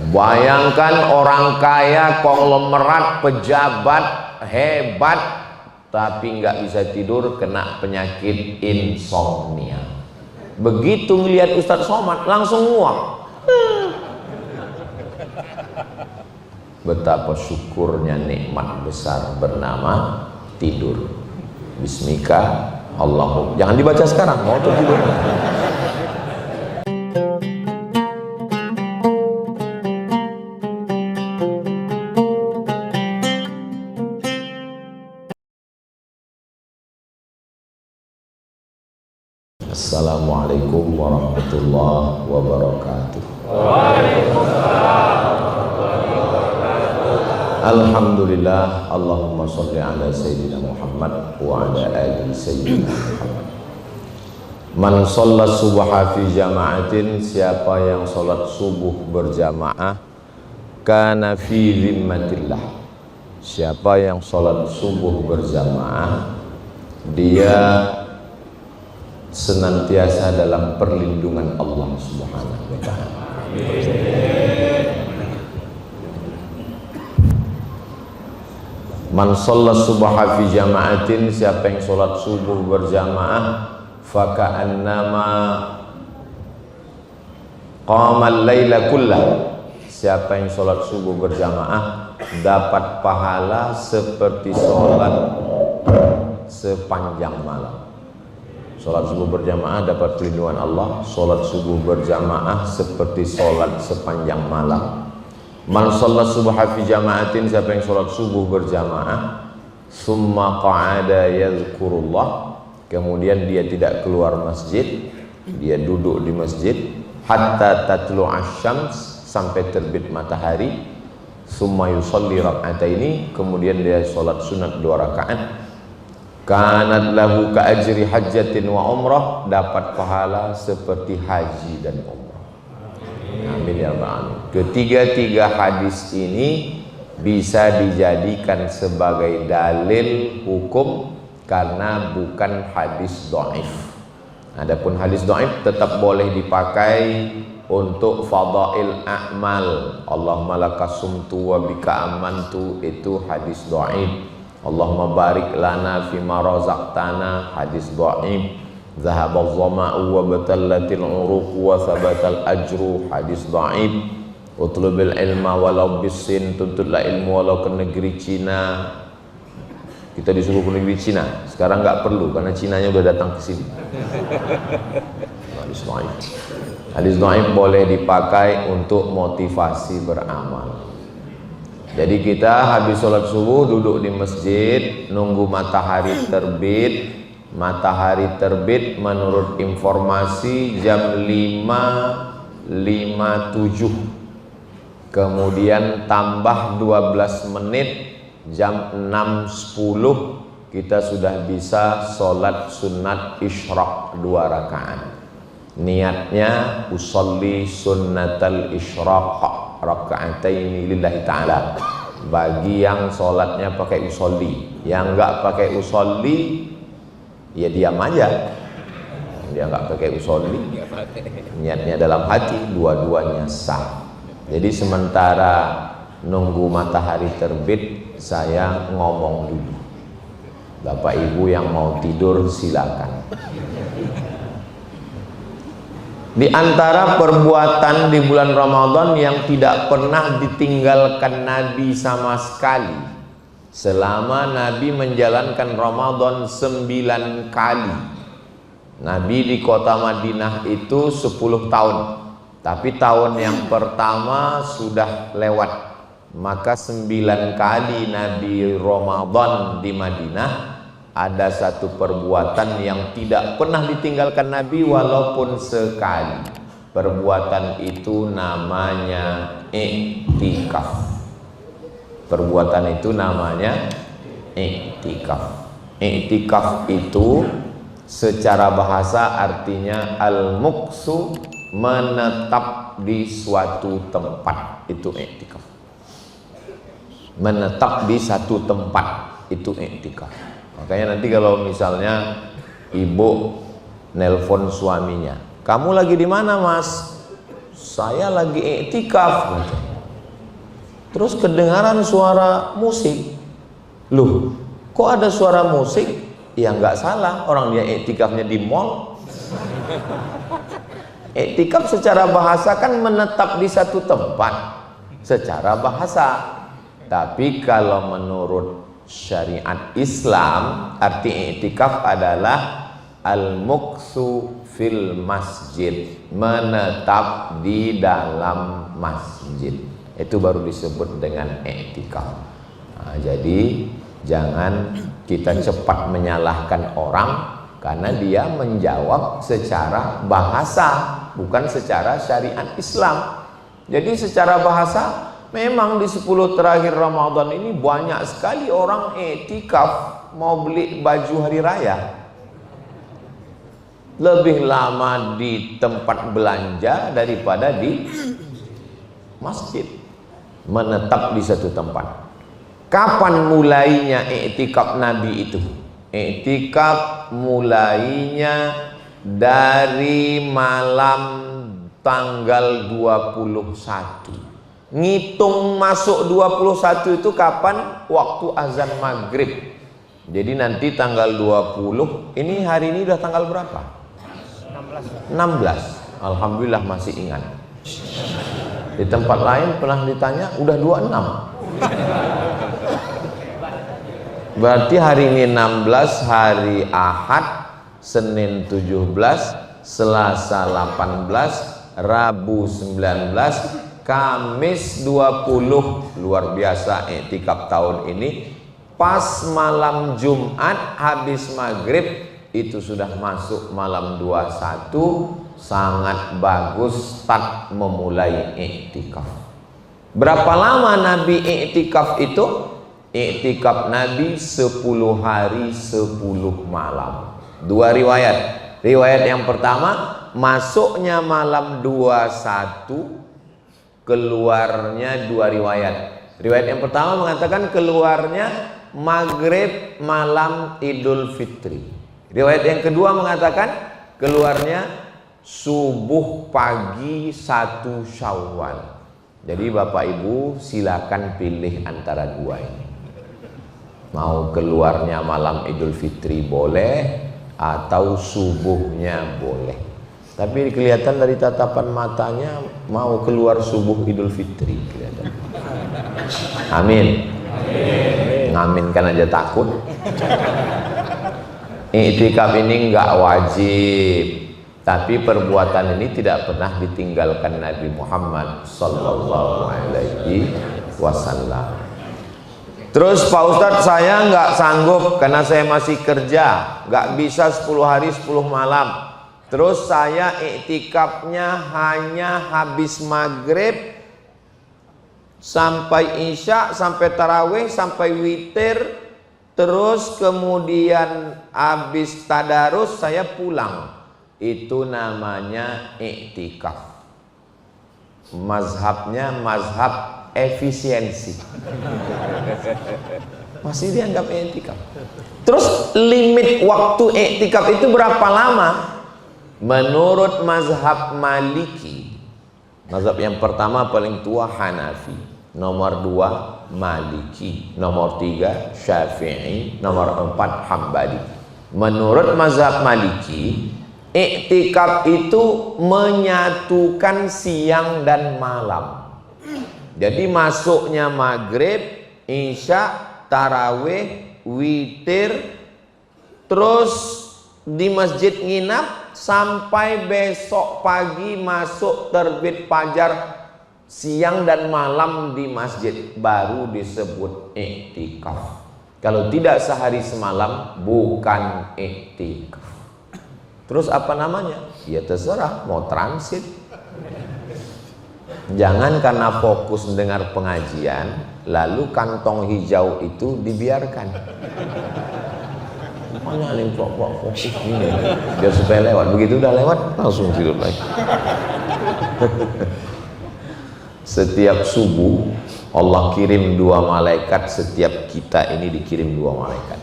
Bayangkan orang kaya, konglomerat, pejabat hebat, tapi nggak bisa tidur, kena penyakit insomnia. Begitu ngelihat Ustadz Somad langsung nguap. Betapa syukurnya nikmat besar bernama tidur. Bismika Allahumma. Jangan dibaca sekarang, mau tidur. Assalamualaikum warahmatullahi wabarakatuh. Alhamdulillah, Allahumma sholli ala sayyidina Muhammad wa ala ali sayyidina Muhammad. Man sholat subha fi jama'atin, siapa yang sholat subuh berjamaah, kana fi zimmatillah. Siapa yang sholat subuh berjamaah, dia senantiasa dalam perlindungan Allah Subhanahu wa ta'ala. Man sholat subha fi jama'atin, siapa yang sholat subuh berjamaah, faka'annama qamal laila kullah. Siapa yang sholat subuh berjamaah dapat pahala seperti sholat sepanjang malam. Sholat subuh berjamaah dapat perlindungan Allah. Sholat subuh berjamaah seperti sholat sepanjang malam. Man sholat subha fi jama'atin, siapa yang sholat subuh berjamaah, summa qa'ada yadhkurullah, kemudian dia tidak keluar masjid, dia duduk di masjid, hatta tatlu'ash syams, sampai terbit matahari, summa yusalli rak'ataini, kemudian dia sholat sunat 2 rakaat, kanat lahu ka ajri hajjatin wa umrah, dapat pahala seperti haji dan umrah. Amin ya rabbal alamin. Ketiga-tiga hadis ini bisa dijadikan sebagai dalil hukum karena bukan hadis dhaif. Adapun hadis dhaif tetap boleh dipakai untuk fadail a'mal. Allahumma lakasumtu wa bika amantu, itu hadis dhaif. Allahumma barik lana fima razaqtana, hadis dhaif. Zahabaz zama'u wa batallatil uruq wa thabatal ajru, hadis dhaif. Utlubil ilma walau bisin, tuntutlah ilmu walau ke negeri Cina. Kita disuruh ke negeri Cina, sekarang nggak perlu karena Cinanya udah datang ke sini. Hadis dhaif. Hadis dhaif boleh dipakai untuk motivasi beramal. Jadi kita habis sholat subuh duduk di masjid, nunggu matahari terbit. Matahari terbit menurut informasi jam 5.57. Kemudian tambah 12 menit, jam 6.10 kita sudah bisa sholat sunat isyraq 2 rakaat. Niatnya usolli sunnatal isyraq raka'ataini lillahi ta'ala. Bagi yang sholatnya pakai usolli, yang enggak pakai usolli ya diam aja, dia enggak pakai usolli, niatnya dalam hati, dua-duanya sah. Jadi sementara nunggu matahari terbit, saya ngomong dulu. Bapak Ibu yang mau tidur silakan. Di antara perbuatan di bulan Ramadan yang tidak pernah ditinggalkan Nabi sama sekali, selama Nabi menjalankan Ramadan 9 kali. Nabi di kota Madinah itu 10 tahun, tapi tahun yang pertama sudah lewat. Maka 9 kali Nabi Ramadan di Madinah, ada satu perbuatan yang tidak pernah ditinggalkan Nabi walaupun sekali. Perbuatan itu namanya i'tikaf. Perbuatan itu namanya i'tikaf. I'tikaf itu secara bahasa artinya al-muqsu, menetap di suatu tempat, itu i'tikaf. Menetap di satu tempat, itu i'tikaf. Makanya nanti kalau misalnya ibu nelpon suaminya, kamu lagi di mana mas? Saya lagi i'tikaf. terus kedengaran suara musik. Loh, kok ada suara musik? Ya nggak salah, orang dia iktikafnya di mall. Iktikaf secara bahasa kan menetap di satu tempat secara bahasa. Tapi kalau menurut syariat Islam, arti iktikaf adalah al-muqsu fil masjid, menetap di dalam masjid. Itu baru disebut dengan iktikaf. Nah, jadi jangan kita cepat menyalahkan orang karena dia menjawab secara bahasa, bukan secara syariat Islam. Jadi secara bahasa memang di 10 terakhir Ramadan ini banyak sekali orang iktikaf mau beli baju hari raya. Lebih lama di tempat belanja daripada di masjid, menetap di satu tempat. Kapan mulainya iktikaf Nabi itu? Iktikaf mulainya dari malam tanggal 21. Ngitung masuk 21 itu kapan? Waktu azan maghrib. Jadi nanti tanggal 20, ini hari ini udah tanggal berapa? 16. Alhamdulillah masih ingat. Di tempat lain pernah ditanya udah 26. Berarti hari ini 16, hari Ahad, Senin 17, Selasa 18, Rabu 19, Kamis 20. Luar biasa iktikaf tahun ini. Pas malam Jumat habis maghrib itu sudah masuk malam 21. Sangat bagus start memulai iktikaf. Berapa lama Nabi iktikaf itu? Iktikaf Nabi 10 hari 10 malam. Dua riwayat. Riwayat yang pertama, masuknya malam 21, keluarnya dua riwayat. Riwayat yang pertama mengatakan keluarnya maghrib malam Idul Fitri. Riwayat yang kedua mengatakan keluarnya subuh pagi 1 Syawal. Jadi Bapak Ibu silakan pilih antara dua ini. Mau keluarnya malam Idul Fitri boleh, atau subuhnya boleh. Tapi kelihatan dari tatapan matanya mau keluar subuh Idul Fitri kelihatan. Amin. Ngaminkan aja takut. Iktikaf ini enggak wajib, tapi perbuatan ini tidak pernah ditinggalkan Nabi Muhammad sallallahu alaihi wasallam. Terus Pak Ustadz, saya nggak sanggup karena saya masih kerja, nggak bisa 10 hari 10 malam. Terus saya iktikafnya hanya habis maghrib sampai isya, sampai tarawih, sampai witir. Terus kemudian habis tadarus saya pulang. Itu namanya iktikaf. Mazhabnya mazhab efisiensi. Masih dianggap iktikaf. Terus limit waktu iktikaf itu berapa lama? Menurut mazhab Maliki, mazhab yang pertama paling tua Hanafi, nomor 2 Maliki, nomor 3 Syafi'i, nomor 4 Hambali. Menurut mazhab Maliki, iktikaf itu menyatukan siang dan malam. Jadi masuknya maghrib, isya, tarawih, witir, terus di masjid nginap sampai besok pagi masuk terbit fajar, siang dan malam di masjid, baru disebut iktikaf. Kalau tidak sehari semalam bukan iktikaf. Terus apa namanya? Ya terserah, mau transit. Jangan karena fokus mendengar pengajian lalu kantong hijau itu dibiarkan. Makanya nih kok fokus gini biar supaya lewat. Begitu udah lewat langsung tidur lagi. Setiap subuh Allah kirim 2 malaikat. Setiap kita ini dikirim 2 malaikat.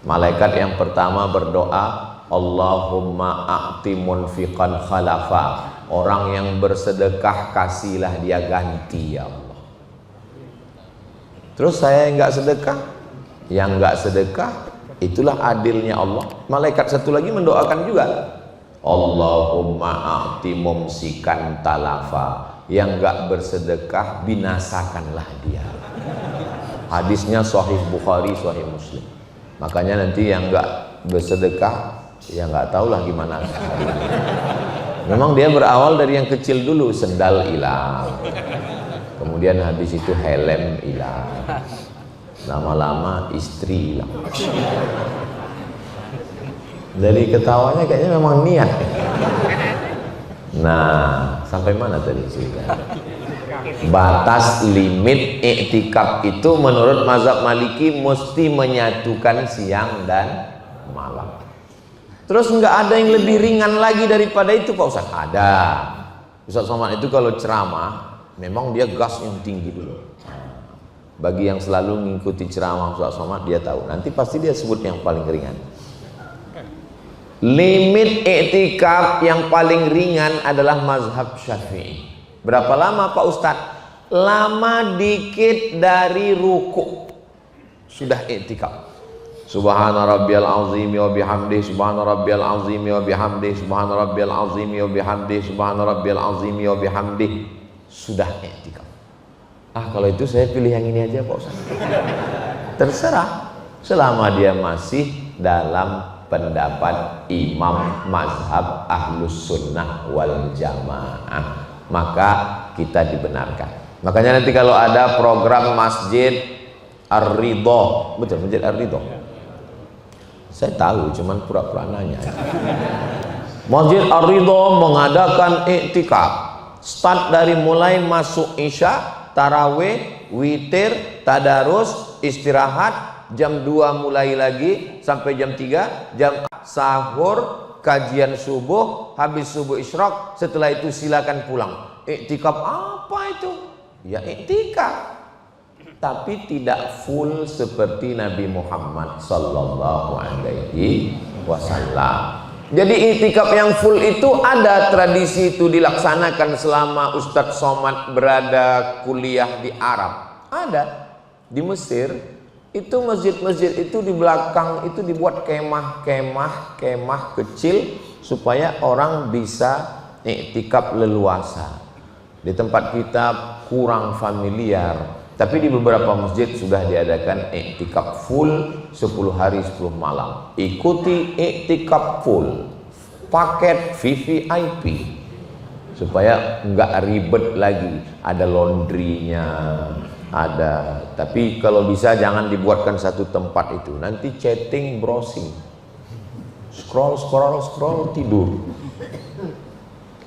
Malaikat yang pertama berdoa, Allahumma a'ti munfiqan khalafa. Orang yang bersedekah kasihlah dia ganti ya Allah. Terus saya nggak sedekah, yang nggak sedekah itulah adilnya Allah. Malaikat satu lagi mendoakan juga, Allahumma a'ti mumsikan talafa, yang nggak bersedekah binasakanlah dia. Hadisnya Sahih Bukhari, Sahih Muslim. Makanya nanti yang nggak bersedekah ya nggak tahulah gimana. Memang dia berawal dari yang kecil dulu, sendal hilang, kemudian habis itu helm hilang, lama-lama istri hilang. Dari ketawanya kayaknya memang niat. Nah, sampai mana tadi cerita? Batas limit iktikaf itu menurut mazhab Maliki mesti menyatukan siang dan malam. Terus nggak ada yang lebih ringan lagi daripada itu Pak Ustadz? Ada. Ustadz Somad itu kalau ceramah memang dia gas yang tinggi dulu. Bagi yang selalu mengikuti ceramah Ustadz Somad dia tahu. Nanti pasti dia sebut yang paling ringan. Limit iktikaf yang paling ringan adalah mazhab Syafi'i. Berapa lama Pak Ustadz? Lama dikit dari ruku sudah iktikaf. Subhana rabbiyal azim wa bihamdihi, subhana rabbiyal azim wa bihamdihi, subhana rabbiyal azim wa bihamdihi, subhana rabbiyal azim wa bihamdihi, sudah iktikaf. Kalau itu saya pilih yang ini aja Pak Ustaz. Terserah, selama dia masih dalam pendapat imam mazhab ahlus sunnah wal jamaah, maka kita dibenarkan. Makanya nanti kalau ada program Masjid Ar-Ridho, betul, Masjid Ar-Ridho, saya tahu, cuman pura-pura nanya. Masjid Ar-Ridho mengadakan iktikaf, start dari mulai masuk Isya, tarawih, witir, tadarus, istirahat, jam 2 mulai lagi sampai jam 3, jam sahur, kajian subuh, habis subuh isyraq, setelah itu silakan pulang. Iktikaf apa itu? Ya iktikaf, tapi tidak full seperti Nabi Muhammad sallallahu alaihi wasallam. Jadi iktikaf yang full itu ada tradisi itu dilaksanakan selama Ustadz Somad berada kuliah di Arab. Ada di Mesir, itu masjid-masjid itu di belakang itu dibuat kemah kecil supaya orang bisa iktikaf leluasa. Di tempat kita kurang familiar, tapi di beberapa masjid sudah diadakan iktikaf full 10 hari 10 malam. Ikuti iktikaf full, paket VVIP, supaya nggak ribet lagi. Ada laundrynya, ada. Tapi kalau bisa jangan dibuatkan satu tempat itu. Nanti chatting, browsing, scroll tidur.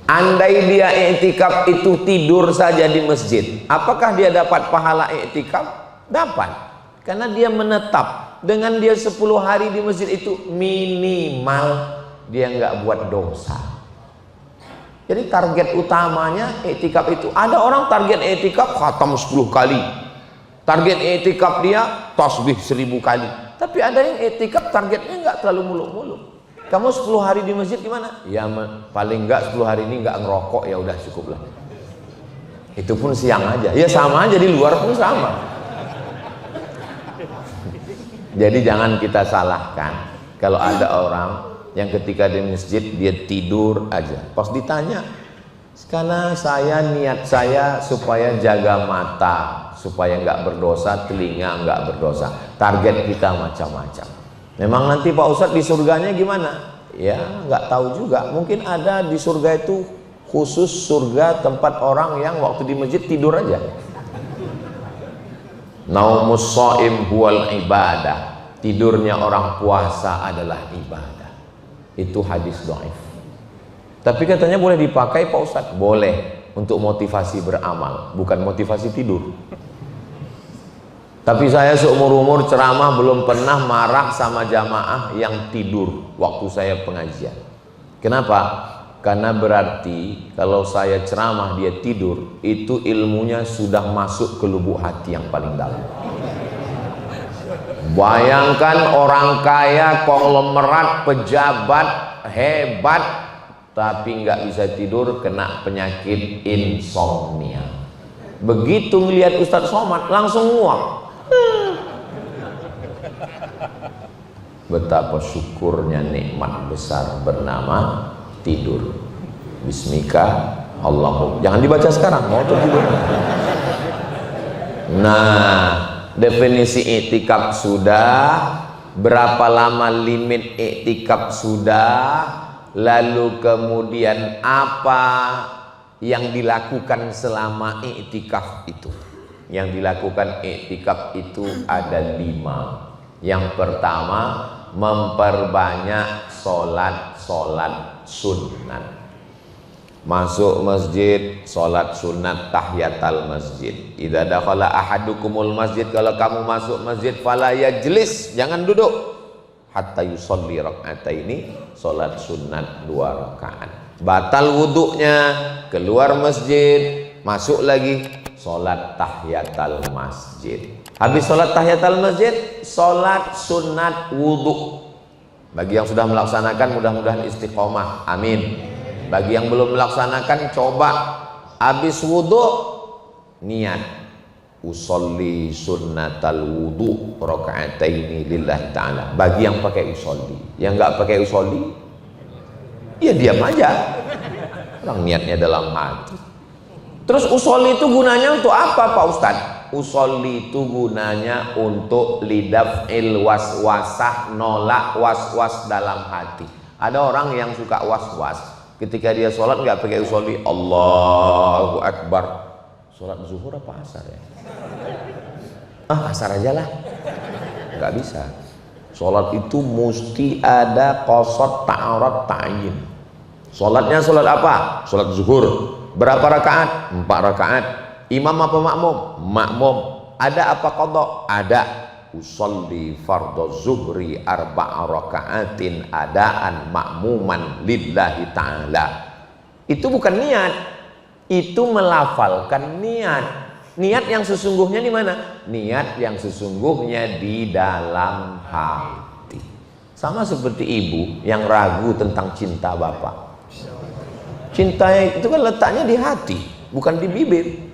Andai dia iktikaf itu tidur saja di masjid, apakah dia dapat pahala iktikaf? Dapat, karena dia menetap. Dengan dia 10 hari di masjid itu minimal dia nggak buat dosa. Jadi target utamanya iktikaf itu. Ada orang target iktikaf khatam 10 kali, target iktikaf dia tasbih 1000 kali. Tapi ada yang iktikaf targetnya nggak terlalu muluk-muluk. Kamu 10 hari di masjid gimana? Ya paling enggak 10 hari ini enggak ngerokok, ya udah cukup lah. Itu pun siang aja. Ya sama aja, di luar pun sama. Jadi jangan kita salahkan kalau ada orang yang ketika di masjid dia tidur aja. Pas ditanya, karena niat saya supaya jaga mata, supaya enggak berdosa, telinga enggak berdosa. Target kita macam-macam. Memang nanti Pak Ustadz di surganya gimana? Ya nggak tahu juga. Mungkin ada di surga itu khusus surga tempat orang yang waktu di masjid tidur aja. Naumus shaim huwal ibadah. Tidurnya orang puasa adalah ibadah. Itu hadis dhaif. Tapi katanya boleh dipakai Pak Ustadz. Boleh, untuk motivasi beramal, bukan motivasi tidur. Tapi saya seumur-umur ceramah belum pernah marah sama jamaah yang tidur waktu saya pengajian. Kenapa? Karena berarti kalau saya ceramah dia tidur, itu ilmunya sudah masuk ke lubuk hati yang paling dalam. Bayangkan orang kaya, konglomerat, pejabat, hebat, tapi nggak bisa tidur, kena penyakit insomnia. Begitu melihat Ustadz Somad langsung nguap. betapa syukurnya nikmat besar bernama tidur. Bismika Allahumma. Jangan dibaca sekarang, mau tidur. Nah, definisi iktikaf sudah, berapa lama limit iktikaf sudah, lalu kemudian apa yang dilakukan selama iktikaf itu. Yang dilakukan iktikaf itu ada 5. Yang pertama, memperbanyak sholat sunat. Masuk masjid, sholat sunat tahiyatul masjid. Idza dakhala ahadukumul masjid, kalau kamu masuk masjid, fala yajlis, jangan duduk, hatta yusolli rak'ataini, sholat sunat 2 rakaat. Batal wuduknya, keluar masjid, masuk lagi, sholat tahiyatul masjid. Habis sholat tahiyatul masjid, sholat sunat wudhu. Bagi yang sudah melaksanakan, mudah-mudahan istiqomah, amin. Bagi yang belum melaksanakan, coba habis wudhu niat usolli sunnatal wudhu rakaataini lillahi ta'ala. Bagi yang pakai usolli, yang nggak pakai usolli, ya diam aja, orang niatnya dalam hati. Terus usolli itu gunanya untuk apa Pak Ustadz? Usolli itu gunanya untuk lidaf'il waswasah, nolak waswas dalam hati. Ada orang yang suka waswas, ketika dia sholat nggak pakai usolli, Allahu Akbar. Sholat zuhur apa asar ya? Asar aja lah. Nggak bisa. Sholat itu mesti ada qasad, ta'arad, ta'yin. Sholatnya sholat apa? Sholat zuhur. Berapa rakaat? 4 rakaat. Imam apa makmum? Makmum. Ada apa qadha? Ada. Usolli fardhu zuhri 4 rakaatin adaan makmuman lillahi ta'ala. Itu bukan niat, itu melafalkan niat. Niat yang sesungguhnya di mana? Niat yang sesungguhnya di dalam hati. Sama seperti ibu yang ragu tentang cinta bapak. Cinta itu kan letaknya di hati, bukan di bibir.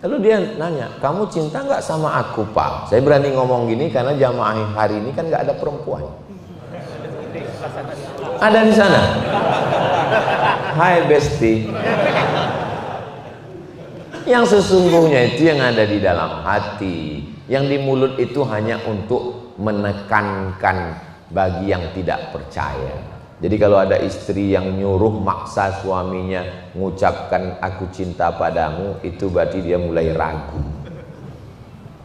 Lalu dia nanya, kamu cinta nggak sama aku Pak? Saya berani ngomong gini karena jamaah hari ini kan nggak ada perempuan. Ada di sana. Hai Besti. Yang sesungguhnya itu yang ada di dalam hati. Yang di mulut itu hanya untuk menekankan bagi yang tidak percaya. Jadi kalau ada istri yang nyuruh maksa suaminya mengucapkan aku cinta padamu, itu berarti dia mulai ragu.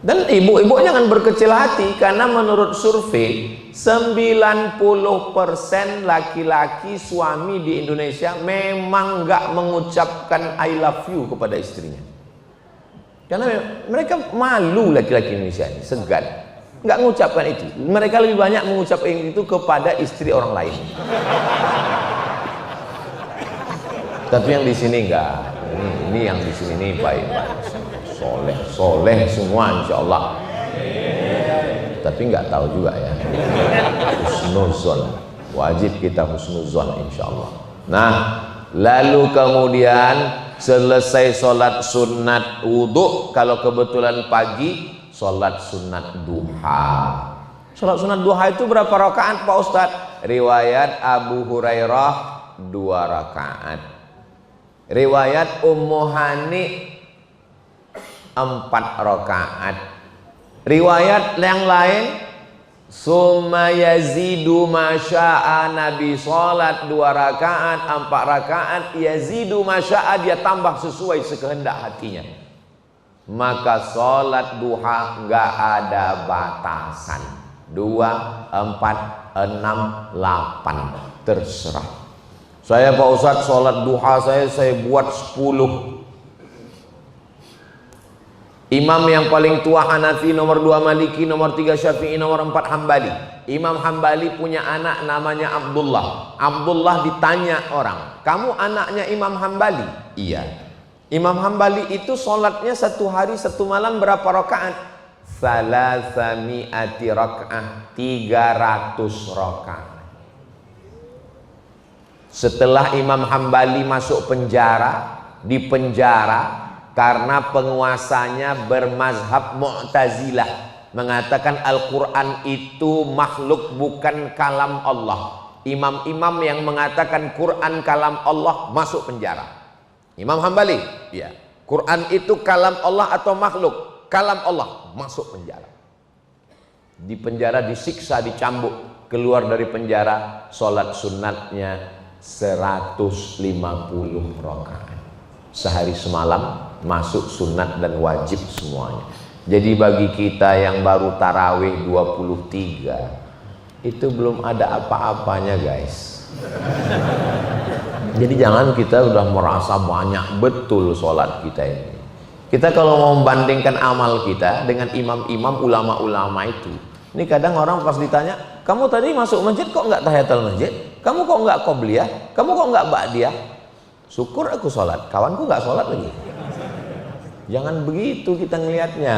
Dan ibu-ibu jangan berkecil hati, karena menurut survei 90% laki-laki suami di Indonesia memang nggak mengucapkan I love you kepada istrinya. Karena mereka malu, laki-laki Indonesia ini segan, nggak mengucapkan itu. Mereka lebih banyak mengucapkan itu kepada istri orang lain. Tapi yang di sini enggak. Ini yang di sini nih baik-baik, soleh semua insya Allah. Tapi nggak tahu juga ya. Husnuzon, wajib kita husnuzon insya Allah. Nah, lalu kemudian selesai sholat sunat wudhu, kalau kebetulan pagi sholat sunat duha. Sholat sunat duha itu berapa rakaat Pak Ustadz? Riwayat Abu Hurairah 2 rakaat. Riwayat Ummu Hani 4 rakaat. Riwayat yang lain, summa yazidu masya'a, Nabi sholat 2 rakaat, 4 rakaat, yazidu masya'a, dia tambah sesuai sekehendak hatinya. Maka sholat duha nggak ada batasan, 2, 4, 6, 8, terserah. Saya Pak Ustadz sholat duha saya buat 10. Imam yang paling tua Hanafi, nomor 2 Maliki, nomor 3 Syafi'i, nomor 4 Hambali. Imam Hambali punya anak namanya Abdullah. Abdullah ditanya orang, kamu anaknya Imam Hambali? Iya. Imam Hambali itu sholatnya 1 hari 1 malam berapa rakaat? 300 rakaat, 300 rakaat. Setelah Imam Hambali masuk penjara, di penjara karena penguasanya bermazhab Mu'tazilah, mengatakan Al-Quran itu makhluk bukan kalam Allah. Imam-imam yang mengatakan Quran kalam Allah masuk penjara. Imam Hambali, ya, Quran itu kalam Allah atau makhluk? Kalam Allah, masuk penjara. Di penjara disiksa, dicambuk, keluar dari penjara, sholat sunatnya 150 rakaat. Sehari semalam masuk sunat dan wajib semuanya. Jadi bagi kita yang baru tarawih 23, itu belum ada apa-apanya guys. Jadi jangan kita udah merasa banyak betul sholat kita ini. Kita kalau mau membandingkan amal kita dengan imam-imam ulama-ulama itu, ini kadang orang pas ditanya, kamu tadi masuk masjid kok nggak tahiyatul masjid? Kamu kok nggak qobliyah? Kamu kok nggak ba'diyah? Syukur aku sholat, kawanku nggak sholat lagi. Jangan begitu kita ngelihatnya.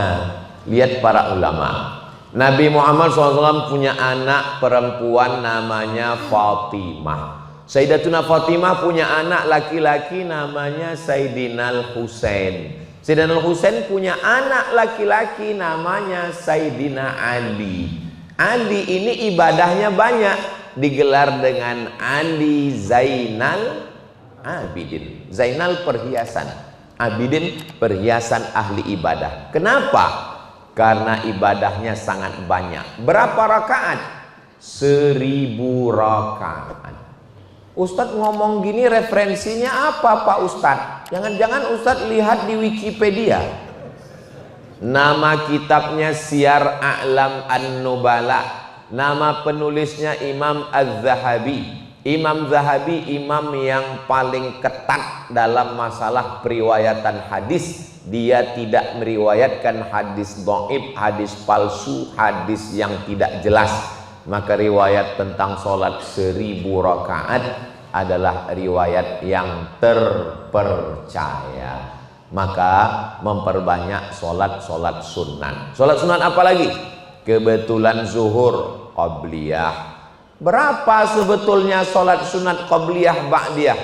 Lihat para ulama. Nabi Muhammad SAW punya anak perempuan namanya Fatimah. Sayyidatuna Fatimah punya anak laki-laki namanya Sayyidina Husain. Sayyidina Husain punya anak laki-laki namanya Sayyidina Ali. Ali ini ibadahnya banyak, digelar dengan Ali Zainal Abidin. Zainal perhiasan, Abidin perhiasan ahli ibadah. Kenapa? Karena ibadahnya sangat banyak. Berapa rakaat? 1000 rakaat. Ustadz ngomong gini referensinya apa Pak Ustadz? Jangan-jangan Ustadz lihat di Wikipedia. Nama kitabnya Syiar A'lam An-Nubala. Nama penulisnya Imam Az-Zahabi. Imam Zahabi imam yang paling ketat dalam masalah periwayatan hadis. Dia tidak meriwayatkan hadis dhaif, hadis palsu, hadis yang tidak jelas. Maka riwayat tentang sholat 1000 rakaat adalah riwayat yang terpercaya. Maka memperbanyak sholat-sholat sunat. Sholat sunat apa lagi? Kebetulan zuhur, qobliyah. Berapa sebetulnya sholat sunat qobliyah ba'diyah?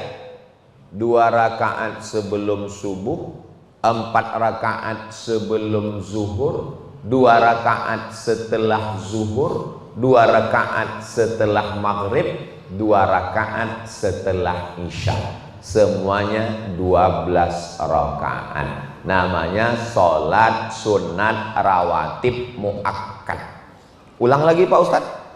2 rakaat sebelum subuh, 4 rakaat sebelum zuhur, 2 rakaat setelah zuhur, 2 rakaat setelah maghrib, 2 rakaat setelah isya. Semuanya 12 rakaat. Namanya sholat sunat rawatib muakkad. Ulang lagi Pak Ustadz.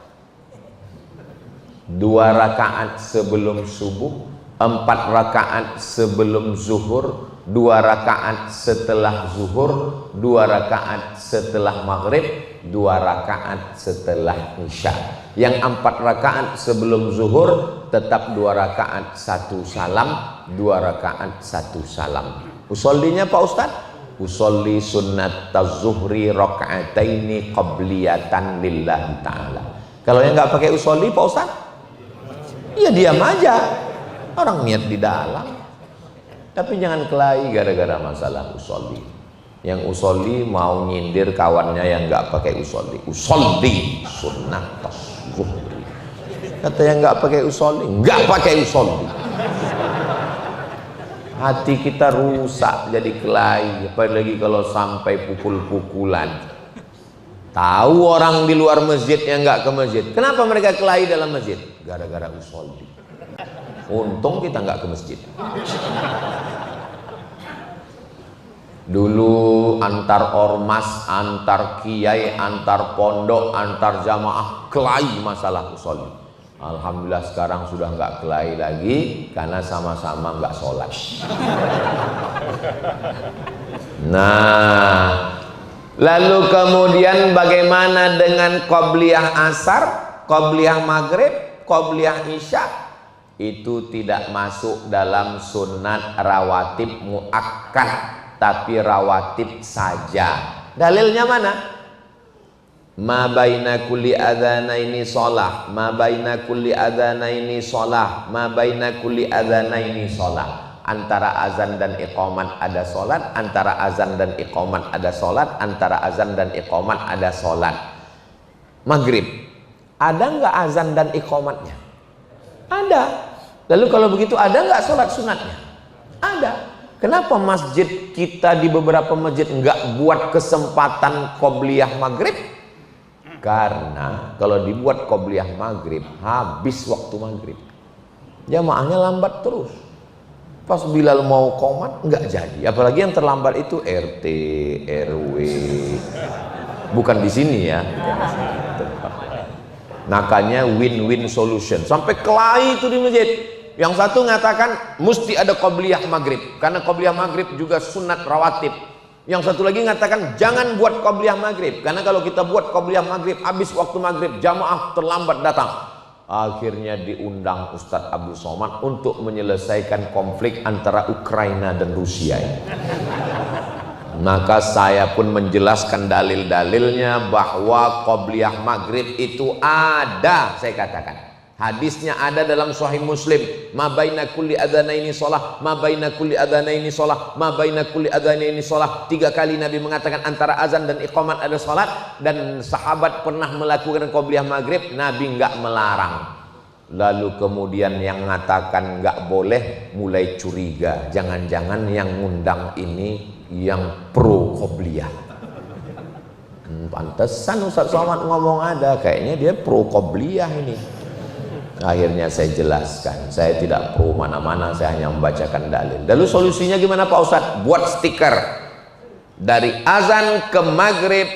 2 rakaat sebelum subuh, 4 rakaat sebelum zuhur, 2 rakaat setelah zuhur, 2 rakaat setelah maghrib, 2 rakaat setelah isya. Yang 4 rakaat sebelum zuhur tetap 2 rakaat 1 salam, 2 rakaat 1 salam. Usollinya Pak Ustadz? Usolli sunnat az-zuhri raka'ataini qabliyatan lillahi ta'ala. Kalau yang nggak pakai usolli Pak Ustadz? Ya diam aja. Orang niat di dalam. Tapi jangan kelahi gara-gara masalah usolli. Yang usolli mau nyindir kawannya yang nggak pakai usolli. Usolli sunnat az-zuhri. Kata yang nggak pakai usolli, nggak pakai usolli. Hati kita rusak jadi kelahi. Apalagi kalau sampai pukul-pukulan. Tahu orang di luar masjid yang nggak ke masjid. Kenapa mereka kelahi dalam masjid? Gara-gara usolli. Untung kita nggak ke masjid. Dulu antar ormas, antar kiai, antar pondok, antar jamaah kelahi masalah usolli. Alhamdulillah sekarang sudah nggak kelahi lagi karena sama-sama nggak sholat. Nah, lalu kemudian bagaimana dengan qobliyah asar, qobliyah maghrib, qobliyah isya? Itu tidak masuk dalam sunat rawatib muakkad, tapi rawatib saja. Dalilnya mana? Ma baina kulli adzanaini shalah, ma baina kulli adzanaini shalah, ma baina kulli adzanaini shalah. Antara azan dan iqamat ada salat, antara azan dan iqamat ada salat, antara azan dan iqamat ada salat. Maghrib, ada nggak azan dan iqamatnya? Ada. Lalu kalau begitu ada nggak sholat sunatnya? Ada. Kenapa masjid kita di beberapa masjid nggak buat kesempatan qobliyah maghrib? Karena kalau dibuat qobliyah maghrib habis waktu maghrib, jamaahnya lambat terus. Pas Bilal mau qomat nggak jadi. Apalagi yang terlambat itu RT, RW. Bukan di sini ya. Makanya win-win solution. Sampai kelahi itu di masjid. Yang satu mengatakan mesti ada qobliyah maghrib, karena qobliyah maghrib juga sunat rawatib. Yang satu lagi mengatakan jangan buat qobliyah maghrib, karena kalau kita buat qobliyah maghrib habis waktu maghrib jamaah terlambat datang. Akhirnya diundang Ustadz Abdul Somad untuk menyelesaikan konflik antara Ukraina dan Rusia ini. Maka saya pun menjelaskan dalil-dalilnya bahwa qobliyah maghrib itu ada. Saya katakan hadisnya ada dalam Sahih Muslim, ma baina kulli adzanaini shalah, ma baina kulli adzanaini shalah, ma baina kulli adzanaini shalah. 3 kali Nabi mengatakan antara azan dan iqamat ada salat, dan sahabat pernah melakukan qobliyah maghrib, Nabi enggak melarang. Lalu kemudian yang mengatakan enggak boleh mulai curiga, jangan-jangan yang ngundang ini yang pro qobliyah. Pantesan Ustaz Somad ngomong ada, kayaknya dia pro qobliyah ini. Akhirnya saya jelaskan, saya tidak pro mana-mana, saya hanya membacakan dalil. Lalu solusinya gimana Pak Ustadz? Buat stiker dari azan ke maghrib,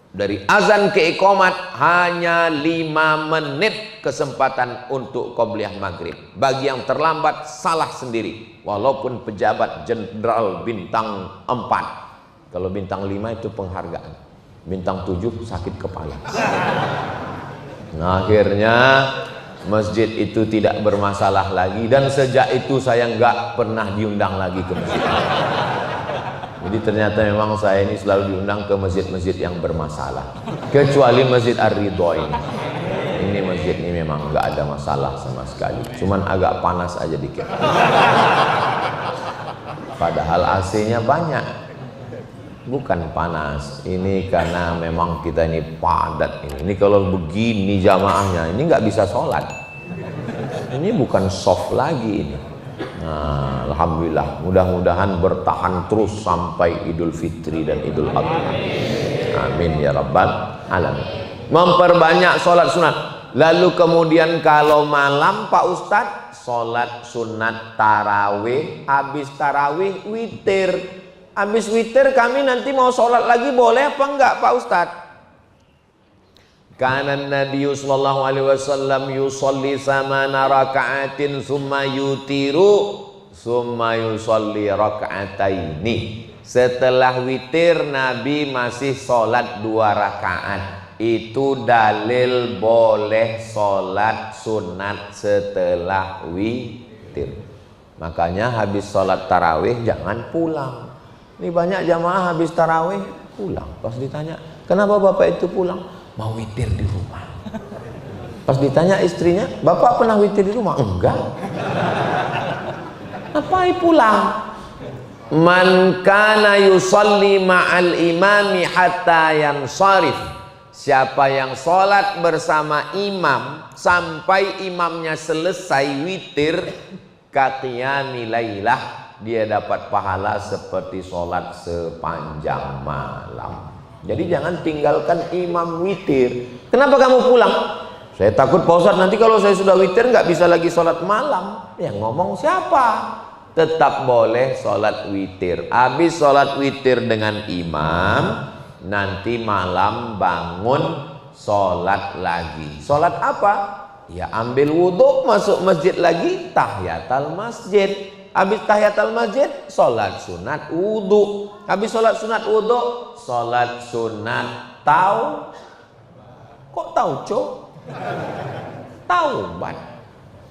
dari azan ke iqamat hanya 5 menit kesempatan untuk qobliyah maghrib. Bagi yang terlambat salah sendiri, walaupun pejabat jenderal bintang 4. Kalau bintang 5 itu penghargaan, bintang 7 sakit kepala. Nah, akhirnya masjid itu tidak bermasalah lagi, dan sejak itu saya nggak pernah diundang lagi ke masjid. Jadi ternyata memang saya ini selalu diundang ke masjid-masjid yang bermasalah, kecuali Masjid Ar-Ridho ini. Ini masjid ini memang nggak ada masalah sama sekali, cuman agak panas aja dikit. Padahal AC-nya banyak. Bukan panas, ini karena memang kita ini padat ini. Ini kalau begini jamaahnya, ini nggak bisa sholat. Ini bukan soft lagi ini. Nah, alhamdulillah, mudah-mudahan bertahan terus sampai Idul Fitri dan Idul Adha. Amin ya rabbal alamin. Memperbanyak sholat sunat. Lalu kemudian kalau malam Pak Ustadz, sholat sunat tarawih, habis tarawih witir. Habis witir kami nanti mau sholat lagi, boleh apa enggak Pak Ustadz? Kana Nabi sallallahu alaihi wasallam yusolli samana raka'atin summa yutiru summa yusolli raka'ataini. Setelah witir Nabi masih sholat 2 rakaat. Itu dalil boleh sholat sunat setelah witir. Makanya habis sholat tarawih jangan pulang. Ini banyak jamaah habis tarawih pulang. Pas ditanya, kenapa bapak itu pulang? Mau witir di rumah. Pas ditanya istrinya, bapak pernah witir di rumah? Enggak. Ngapain pulang? Man kana yusalli ma'al imami hatta yansarif. Siapa yang sholat bersama imam sampai imamnya selesai witir, qiyamil lailah, dia dapat pahala seperti sholat sepanjang malam. Jadi jangan tinggalkan imam witir. Kenapa kamu pulang? Saya takut Pak Ustadz nanti kalau saya sudah witir nggak bisa lagi sholat malam. Yang ngomong siapa? Tetap boleh sholat witir. Habis sholat witir dengan imam, nanti malam bangun sholat lagi. Sholat apa? Ya ambil wudhu, masuk masjid lagi, tahiyatul masjid. Habis tahiyatul masjid, sholat sunat wudhu. Habis sholat sunat wudhu, sholat sunat kok tauco? Taubat.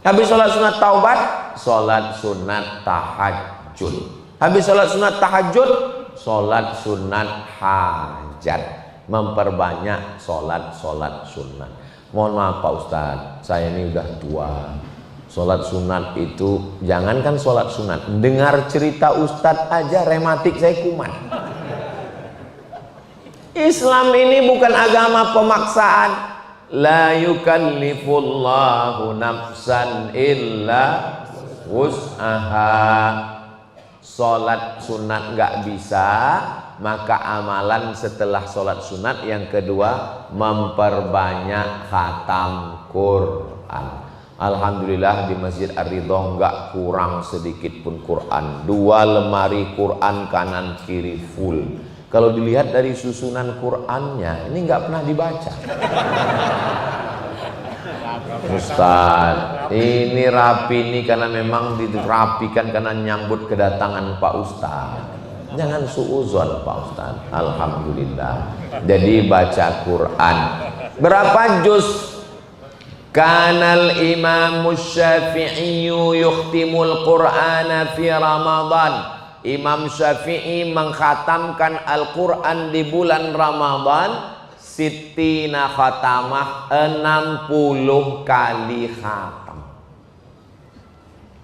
Habis sholat sunat taubat, sholat sunat tahajud. Habis sholat sunat tahajud, sholat sunat hajat. Memperbanyak sholat sunat. Mohon maaf Pak Ustadz, saya ini udah tua. Sholat sunat itu, jangankan sholat sunat, dengar cerita Ustadz aja rematik saya kumat. Islam ini bukan agama pemaksaan. La yukallifullahu nafsan illa wus'aha. sholat sunat nggak bisa, maka amalan setelah sholat sunat yang kedua memperbanyak khatam Quran. Alhamdulillah di Masjid Ar-Ridho nggak kurang sedikit pun Quran. 2 lemari Quran kanan kiri full. Kalau dilihat dari susunan Qurannya, ini nggak pernah dibaca. Ustaz, ini rapi ini karena memang dirapikan karena nyambut kedatangan Pak Ustaz. Jangan suuzon Pak Ustaz. Alhamdulillah. Jadi baca Quran. Berapa juz? Kanal Imam Syafi'i yukhtimul Qur'ana fi Ramadan. Imam Syafi'i mengkhatamkan Al-Quran di bulan Ramadan sittina khatamah, 60 kali khatam.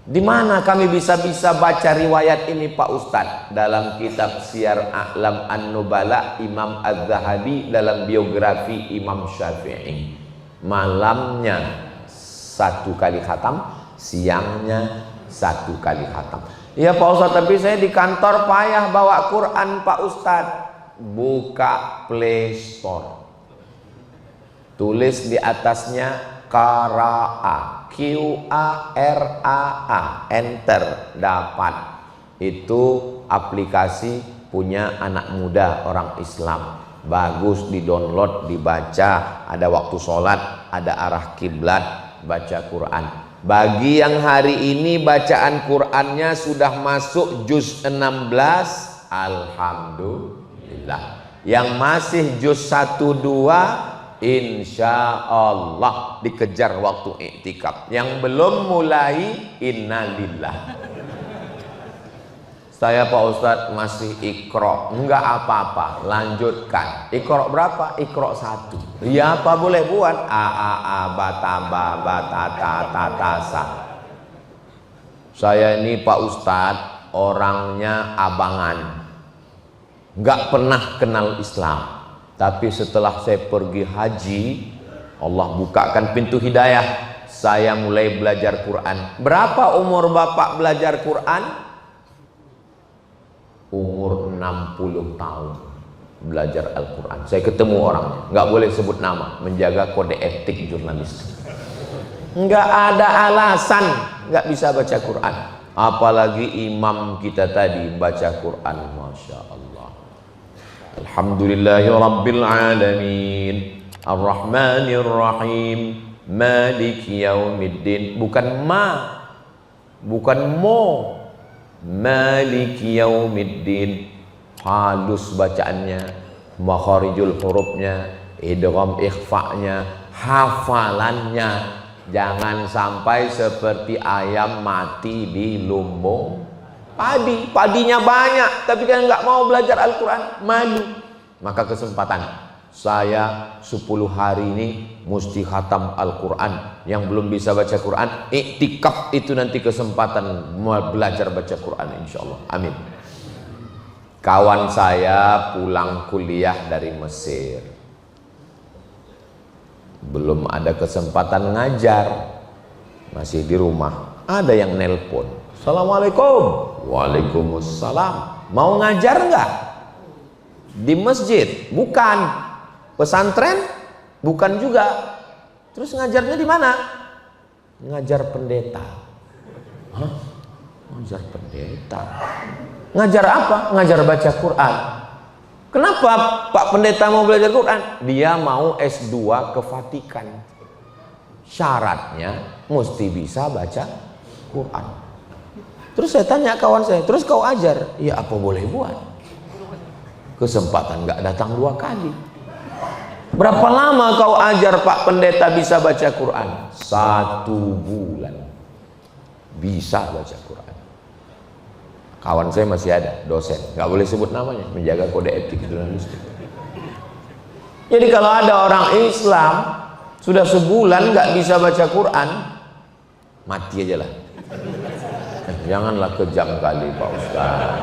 Di mana kami bisa baca riwayat ini Pak Ustadz? Dalam kitab Syiar A'lam An-Nubala Imam Az-Zahabi dalam biografi Imam Syafi'i. Malamnya 1 kali khatam, siangnya 1 kali khatam. Ya Pak Ustadz, tapi saya di kantor payah bawa Quran Pak Ustadz. Buka Play Store, tulis di atasnya Qara'a, Q-A-R-A-A, enter, dapat. Itu aplikasi punya anak muda orang Islam, bagus, di-download, dibaca, ada waktu sholat, ada arah kiblat, baca Quran. Bagi yang hari ini bacaan Qurannya sudah masuk juz 16, alhamdulillah. Yang masih juz 1-2 insya Allah dikejar waktu iktikaf. Yang belum mulai, innalillah. Saya Pak Ustadz masih Iqra, enggak apa-apa, lanjutkan. Iqra berapa? Iqra 1. Ya apa boleh buat? A bataba batatasa. Saya ini Pak Ustadz orangnya abangan, enggak pernah kenal Islam. Tapi setelah saya pergi haji, Allah bukakan pintu hidayah, saya mulai belajar Quran. Berapa umur Bapak belajar Quran? Umur 60 tahun belajar Al-Quran. Saya ketemu orangnya, nggak boleh sebut nama, menjaga kode etik jurnalis. Nggak ada alasan nggak bisa baca Quran. Apalagi imam kita tadi baca Quran, Masya Allah. Alhamdulillahi Rabbil Alamin, Ar-Rahmanir Rahim, Maliki Yaumiddin. Bukan ma, bukan mo, Maliki Yaumiddin. Halus bacaannya, makharijul hurufnya, idgham ikhfa'nya, hafalannya. Jangan sampai seperti ayam mati di lumbung padinya banyak, tapi kan nggak mau belajar Al-Quran, malu. Maka kesempatan saya 10 hari ini mesti khatam Al-Quran. Yang belum bisa baca Quran, iktikaf itu nanti kesempatan belajar baca Quran, insya Allah. Amin. Kawan saya pulang kuliah dari Mesir, belum ada kesempatan ngajar, masih di rumah. Ada yang nelpon, Assalamualaikum. Waalaikumsalam. Mau ngajar nggak? Di masjid? Bukan. Pesantren? Bukan juga. Terus ngajarnya di mana? Ngajar pendeta. Hah? Ngajar pendeta? Ngajar apa? Ngajar baca Quran. Kenapa Pak Pendeta mau belajar Quran? Dia mau S2 ke Vatikan. Syaratnya mesti bisa baca Quran. Terus saya tanya kawan saya, terus kau ajar? Ya apa boleh buat? Kesempatan nggak datang 2 kali. Berapa lama kau ajar Pak Pendeta bisa baca Quran? 1 bulan bisa baca Quran. Kawan saya masih ada, dosen, nggak boleh sebut namanya, menjaga kode etik jurnalistik. Jadi kalau ada orang Islam sudah sebulan nggak bisa baca Quran, mati aja lah. Janganlah kejam kali Pak Ustaz.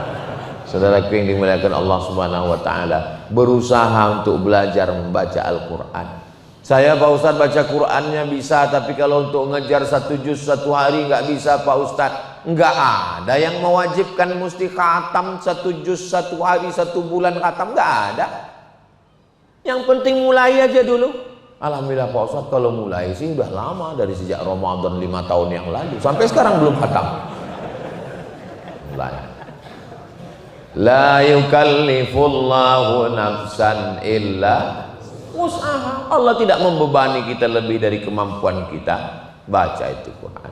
Saudaraku yang dimuliakan Allah Subhanahu wa taala, berusaha untuk belajar membaca Al-Quran. Saya Pak Ustaz baca Qurannya bisa, tapi kalau untuk ngejar 1 juz 1 hari nggak bisa Pak Ustaz. Enggak ada yang mewajibkan mesti khatam 1 juz 1 hari 1 bulan khatam, enggak ada. Yang penting mulai aja dulu. Alhamdulillah Pak Ustadz, kalau mulai sih udah lama, dari sejak Ramadan 5 tahun yang lalu sampai sekarang belum khatam. Mulai. La yukallifullahu nafsan illa wus'aha. Allah tidak membebani kita lebih dari kemampuan kita. Baca itu Quran.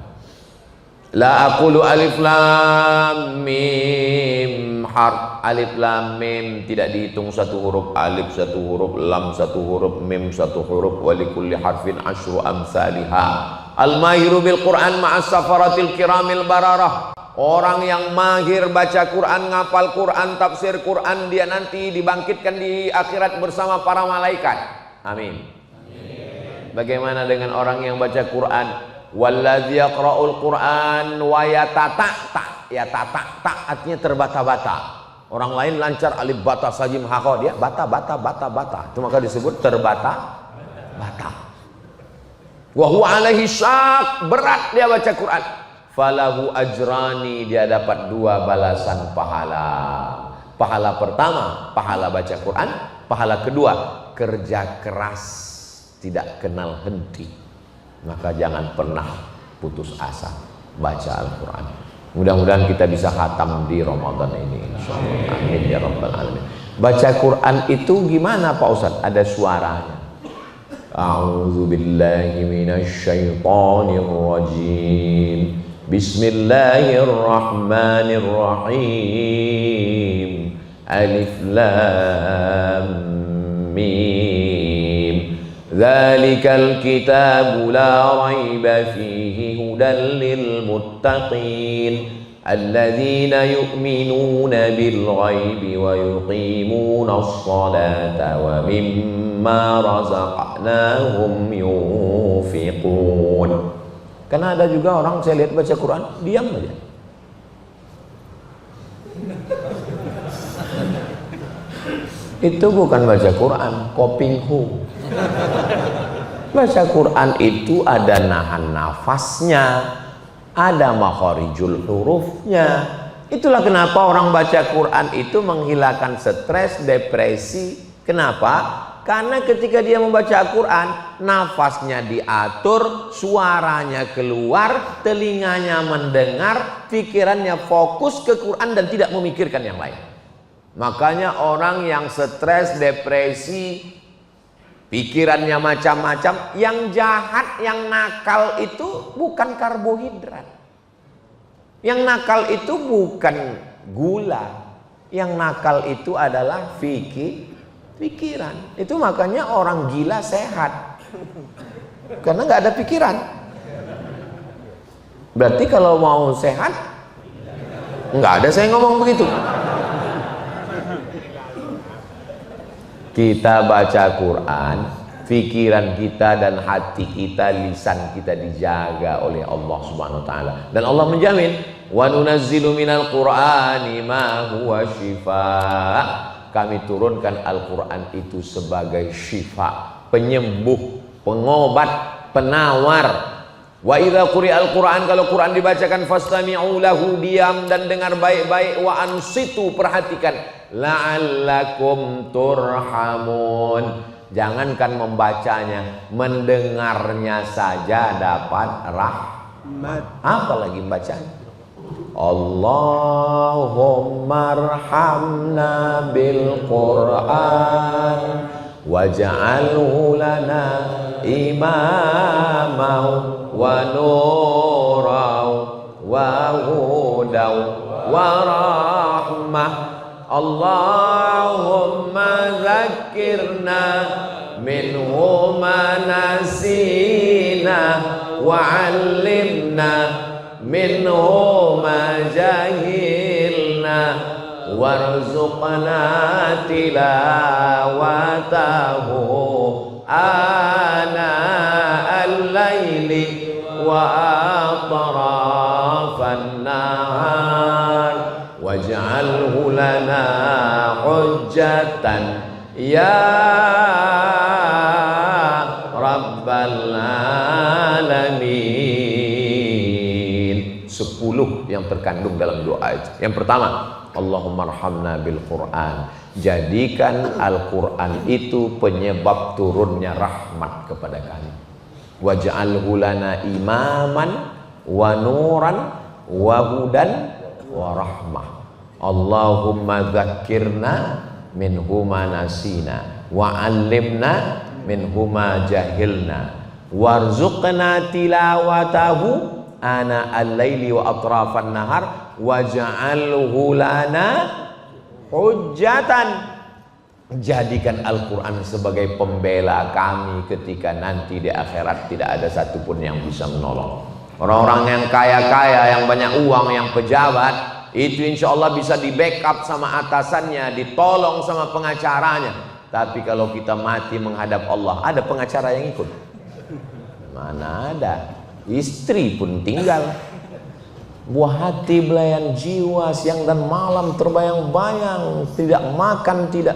La aqulu alif lam mim harf. Alif lam mim tidak dihitung 1 huruf, alif 1 huruf, lam 1 huruf, mim 1 huruf, wa likulli harfin asyru amsalihha. Al-mahiru bil Quran ma'as safaratil kiramil bararah. Orang yang mahir baca Quran, ngapal Quran, tafsir Quran, dia nanti dibangkitkan di akhirat bersama para malaikat. Amin. Bagaimana dengan orang yang baca Quran? Wallazi yaqra'ul Quran wa yatata'ta. Yatata'ta artinya terbata-bata. Orang lain lancar alif bata sajim hakho, dia bata. Itu maka disebut terbata-bata. Wa huwa alaihi syak, berat dia baca Quran. Falahu ajrani, dia dapat 2 balasan pahala. Pahala pertama, pahala baca Quran. Pahala kedua, kerja keras, tidak kenal henti. Maka jangan pernah putus asa baca Al-Quran. Mudah-mudahan kita bisa khatam di Ramadan ini, insyaallah. Amin ya rabbal alamin. Baca Quran itu gimana Pak Ustadz? Ada suaranya. A'udzu billahi minasyaitonir rajim. Bismillahirrahmanirrahim. Alif lam mim. Dzalikal kitabu la raiba fihi hudan lil muttaqin. Alladzina yu'minuna bil ghaibi wa yuqimuna as-salata wa mimma razaqnahum yunfiqun. Karena ada juga orang saya lihat baca Quran diam aja. Itu bukan baca Quran, kopinghu. Baca Quran itu ada nahan nafasnya, ada makharijul hurufnya. Itulah kenapa orang baca Quran itu menghilangkan stres, depresi. Kenapa? Karena ketika dia membaca Quran, nafasnya diatur, suaranya keluar, telinganya mendengar, pikirannya fokus ke Quran dan tidak memikirkan yang lain. Makanya orang yang stres, depresi, pikirannya macam-macam, yang jahat, yang nakal itu bukan karbohidrat. Yang nakal itu bukan gula. Yang nakal itu adalah pikiran. Itu makanya orang gila sehat, karena nggak ada pikiran. Berarti kalau mau sehat, nggak ada saya ngomong begitu. Kita baca Quran, pikiran kita dan hati kita, lisan kita dijaga oleh Allah Subhanahu wa taala. Dan Allah menjamin, wa nunazzilu minal Qur'ani ma huwa syifaa. Kami turunkan Al-Quran itu sebagai syifa, penyembuh, pengobat, penawar. Wa idza quri'al Quran, kalau Quran dibacakan fastami'u lahu, diam dan dengar baik-baik. Wa ansitu, perhatikan, la'allakum turhamun. Jangankan membacanya, mendengarnya saja dapat rahmat, apalagi bacanya. Allahumma arhamna bil Qur'an waj'alhu lana imamaw wa nuraw wa hudaw wa rahmah. Allahumma zakkirna minhu ma nasina wa 'allimna minhu ma jahilna warzuqna tilawatahu ana al-laili wa atrafan nahar waj'alhu lana hujjatan ya rabbal alamin. 10 yang terkandung dalam doa itu. Yang pertama, Allahumma arhamna bil Quran. Jadikan Al-Quran itu penyebab turunnya rahmat kepada kami. Waj'alhu lana imaman wa nuran wa hudan wa rahmah. Allahumma dzakkirna minhuma nasina wa 'allimna minhuma jahilna warzuqna tilawatahu ana al-laili wa atrafan nahar waj'alhu lana hujjatan. Jadikan Al-Quran sebagai pembela kami ketika nanti di akhirat tidak ada satupun yang bisa menolong. Orang-orang yang kaya-kaya, yang banyak uang, yang pejabat, itu insya Allah bisa di backup sama atasannya, ditolong sama pengacaranya. Tapi kalau kita mati menghadap Allah, ada pengacara yang ikut? Mana ada. Istri pun tinggal. Buah hati, belayan jiwa, siang dan malam terbayang-bayang, tidak makan, tidak.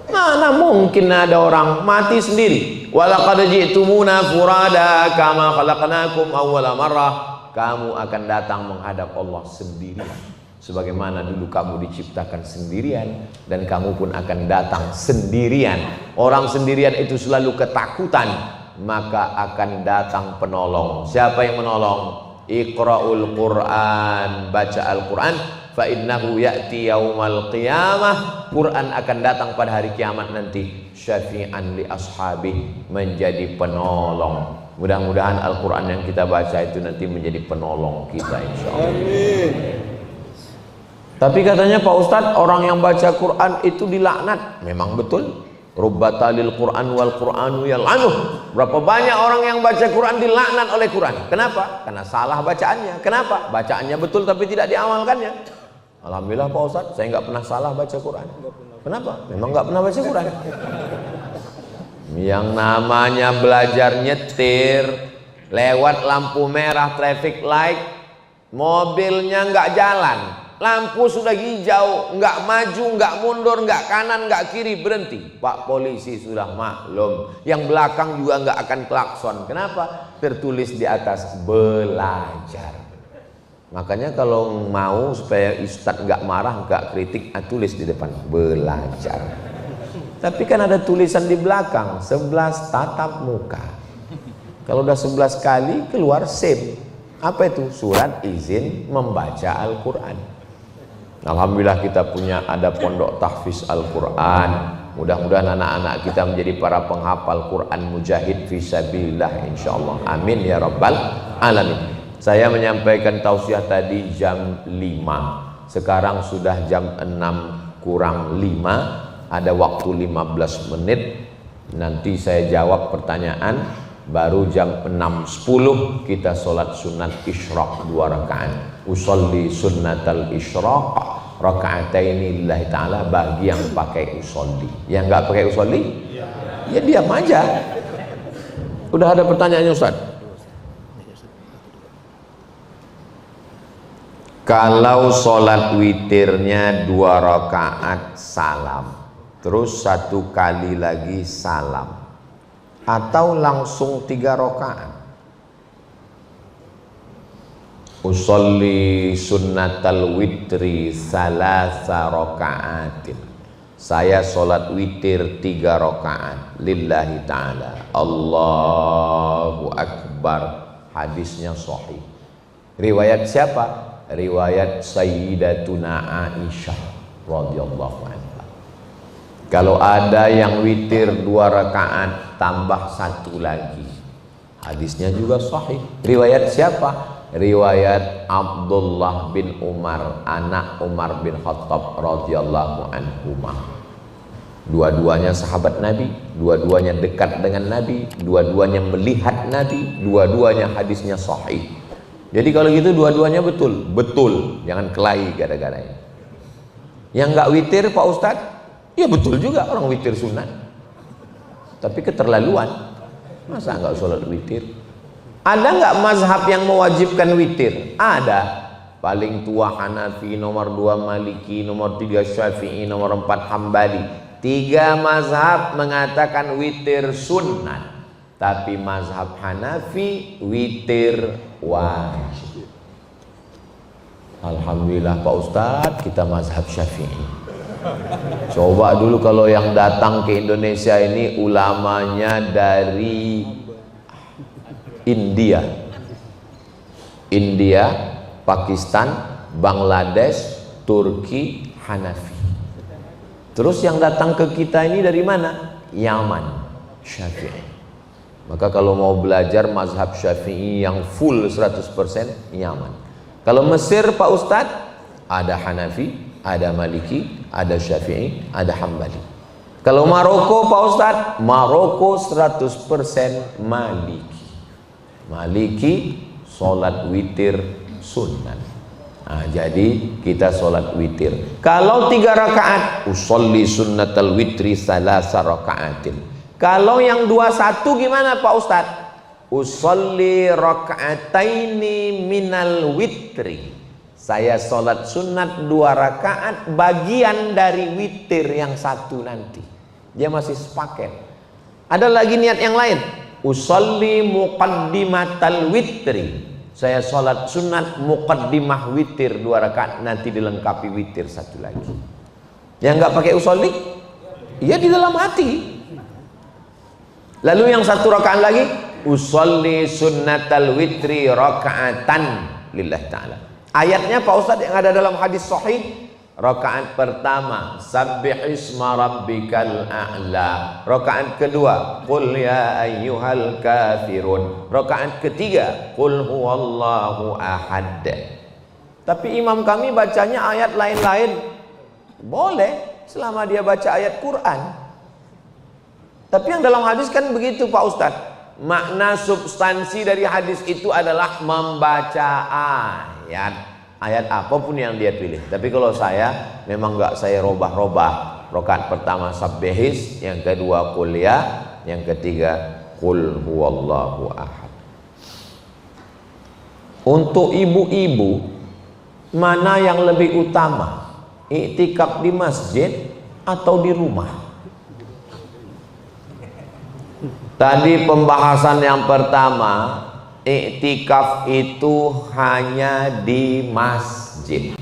Mana mungkin ada orang mati sendiri. Walaqad ji'tumuna furada kama khalaqnakum awwala marrah. Kamu akan datang menghadap Allah sendirian, sebagaimana dulu kamu diciptakan sendirian, dan kamu pun akan datang sendirian. Orang sendirian itu selalu ketakutan, maka akan datang penolong. Siapa yang menolong? Iqra'ul Quran, baca Al-Quran. Fa innahu ya'ti yaumal qiyamah. Quran akan datang pada hari kiamat nanti. Syafi'an li ashabih, menjadi penolong. Mudah-mudahan Al-Quran yang kita baca itu nanti menjadi penolong kita, insyaallah. Amin. Tapi katanya Pak Ustadz, orang yang baca Quran itu dilaknat. Memang betul. Rubbatalil Quran wal Quranu yal'anuh. Berapa banyak orang yang baca Quran dilaknat oleh Quran. Kenapa? Karena salah bacaannya. Kenapa? Bacaannya betul tapi tidak diamalkannya. Alhamdulillah Pak Ustadz, saya nggak pernah salah baca Quran. Kenapa? Memang nggak pernah baca Quran. Yang namanya belajar nyetir, lewat lampu merah traffic light, mobilnya nggak jalan, lampu sudah hijau, nggak maju, nggak mundur, nggak kanan, nggak kiri, berhenti. Pak polisi sudah maklum, yang belakang juga nggak akan klakson. Kenapa? Tertulis di atas belajar. Makanya kalau mau supaya ustadz nggak marah, nggak kritik, tulis di depan belajar. Tapi kan ada tulisan di belakang 11 tatap muka. Kalau udah 11 kali keluar save. Apa itu? Surat izin membaca Al-Quran. Alhamdulillah kita punya ada pondok tahfiz Al-Quran. Mudah-mudahan anak-anak kita menjadi para penghafal Quran mujahid fisabilillah insyaallah. Amin ya rabbal alamin. Saya menyampaikan tausiah tadi jam 5. Sekarang sudah jam 6 kurang 5. Ada waktu 15 menit. Nanti saya jawab pertanyaan. Baru jam 6.10 kita sholat sunat isyraq 2 rakaat. Usolli sunnatal isyraq raka'ataini lillahi ta'ala, bagi yang pakai usolli. Yang nggak pakai usolli, ya diam aja. Udah ada pertanyaannya Ustaz? Kalau sholat witirnya 2 rakaat salam, terus 1 kali lagi salam, atau langsung 3 rakaat. Usolli sunnatal witri salasa rakaatin. Saya sholat witir 3 rakaat lillahi ta'ala. Allahu akbar. Hadisnya sahih. Riwayat siapa? Riwayat Sayyidatuna Aisyah radhiyallahu anha. Kalau ada yang witir 2 rakaat tambah 1 lagi, hadisnya juga sahih. Riwayat siapa? Riwayat Abdullah bin Umar, anak Umar bin Khattab radhiyallahu anhuma. Dua-duanya sahabat Nabi, dua-duanya dekat dengan Nabi, dua-duanya melihat Nabi, dua-duanya hadisnya sahih. Jadi kalau gitu dua-duanya betul, betul, jangan kelahi gara-garanya. Yang nggak witir Pak Ustadz, ya betul juga orang witir sunat, tapi keterlaluan. Masa nggak sholat witir? Ada nggak mazhab yang mewajibkan witir? Ada. Paling tua Hanafi, nomor 2 Maliki, nomor 3 Syafi'i, nomor 4 Hambali. 3 mazhab mengatakan witir sunat. Tapi mazhab Hanafi witir wajib. Alhamdulillah Pak Ustadz, kita mazhab Syafi'i. Coba dulu kalau yang datang ke Indonesia ini ulamanya dari India, Pakistan, Bangladesh, Turki, Hanafi. Terus yang datang ke kita ini dari mana? Yaman, Syafi'i. Maka kalau mau belajar mazhab Syafi'i yang full 100%, Yaman. Kalau Mesir Pak Ustadz, ada Hanafi, ada Maliki, ada Syafi'i, ada Hambali. Kalau Maroko Pak Ustadz, Maroko 100% Maliki. Maliki sholat witir sunnah. Nah, jadi kita sholat witir. Kalau 3 rakaat, usolli sunnatal witri salasa rakaatin. Kalau yang 21 gimana Pak Ustadz? Usolli rakaataini minal witri. Saya sholat sunat 2 rakaat bagian dari witir yang 1 nanti. Dia masih sepaket. Ada lagi niat yang lain. Usolli muqaddimatal witri. Saya sholat sunat muqaddimah witir 2 rakaat, nanti dilengkapi witir 1 lagi. Yang nggak pakai usolli, ya di dalam hati. Lalu yang 1 rakaat lagi, usolli sunnatal witri rakaatan lillah ta'ala. Ayatnya Pak Ustadz yang ada dalam hadis sahih, rakaat pertama sabbihisma rabbikal a'la, rakaat kedua qul ya ayyuhal kafirun, rakaat ketiga qul huwallahu ahad. Tapi imam kami bacanya ayat lain-lain. Boleh selama dia baca ayat Quran. Tapi yang dalam hadis kan begitu Pak Ustadz. Makna substansi dari hadis itu adalah membaca ayat apapun yang dia pilih. Tapi kalau saya memang nggak saya robah-robah. Rakaat pertama sabbihis, yang kedua qul ya, yang ketiga qul huwallahu ahad. Untuk ibu-ibu, mana yang lebih utama? Iktikaf di masjid atau di rumah? Tadi pembahasan yang pertama, iktikaf itu hanya di masjid.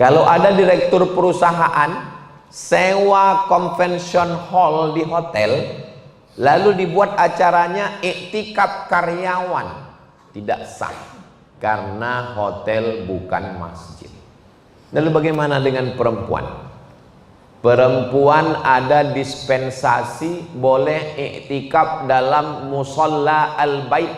Kalau ada direktur perusahaan sewa convention hall di hotel, lalu dibuat acaranya iktikaf karyawan, tidak sah karena hotel bukan masjid. Lalu bagaimana dengan perempuan? Perempuan ada dispensasi boleh iktikaf dalam musalla al-bait.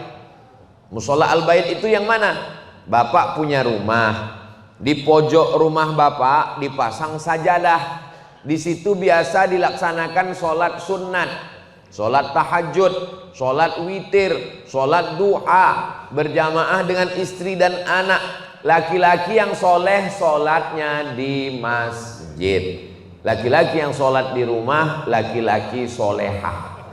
Musalla al-bait itu yang mana? Bapak punya rumah, di pojok rumah bapak dipasang sajadah. Di situ biasa dilaksanakan sholat sunat, sholat tahajud, sholat witir, sholat duha berjamaah dengan istri dan anak. Laki-laki yang soleh sholatnya di masjid. Laki-laki yang sholat di rumah, laki-laki solehah.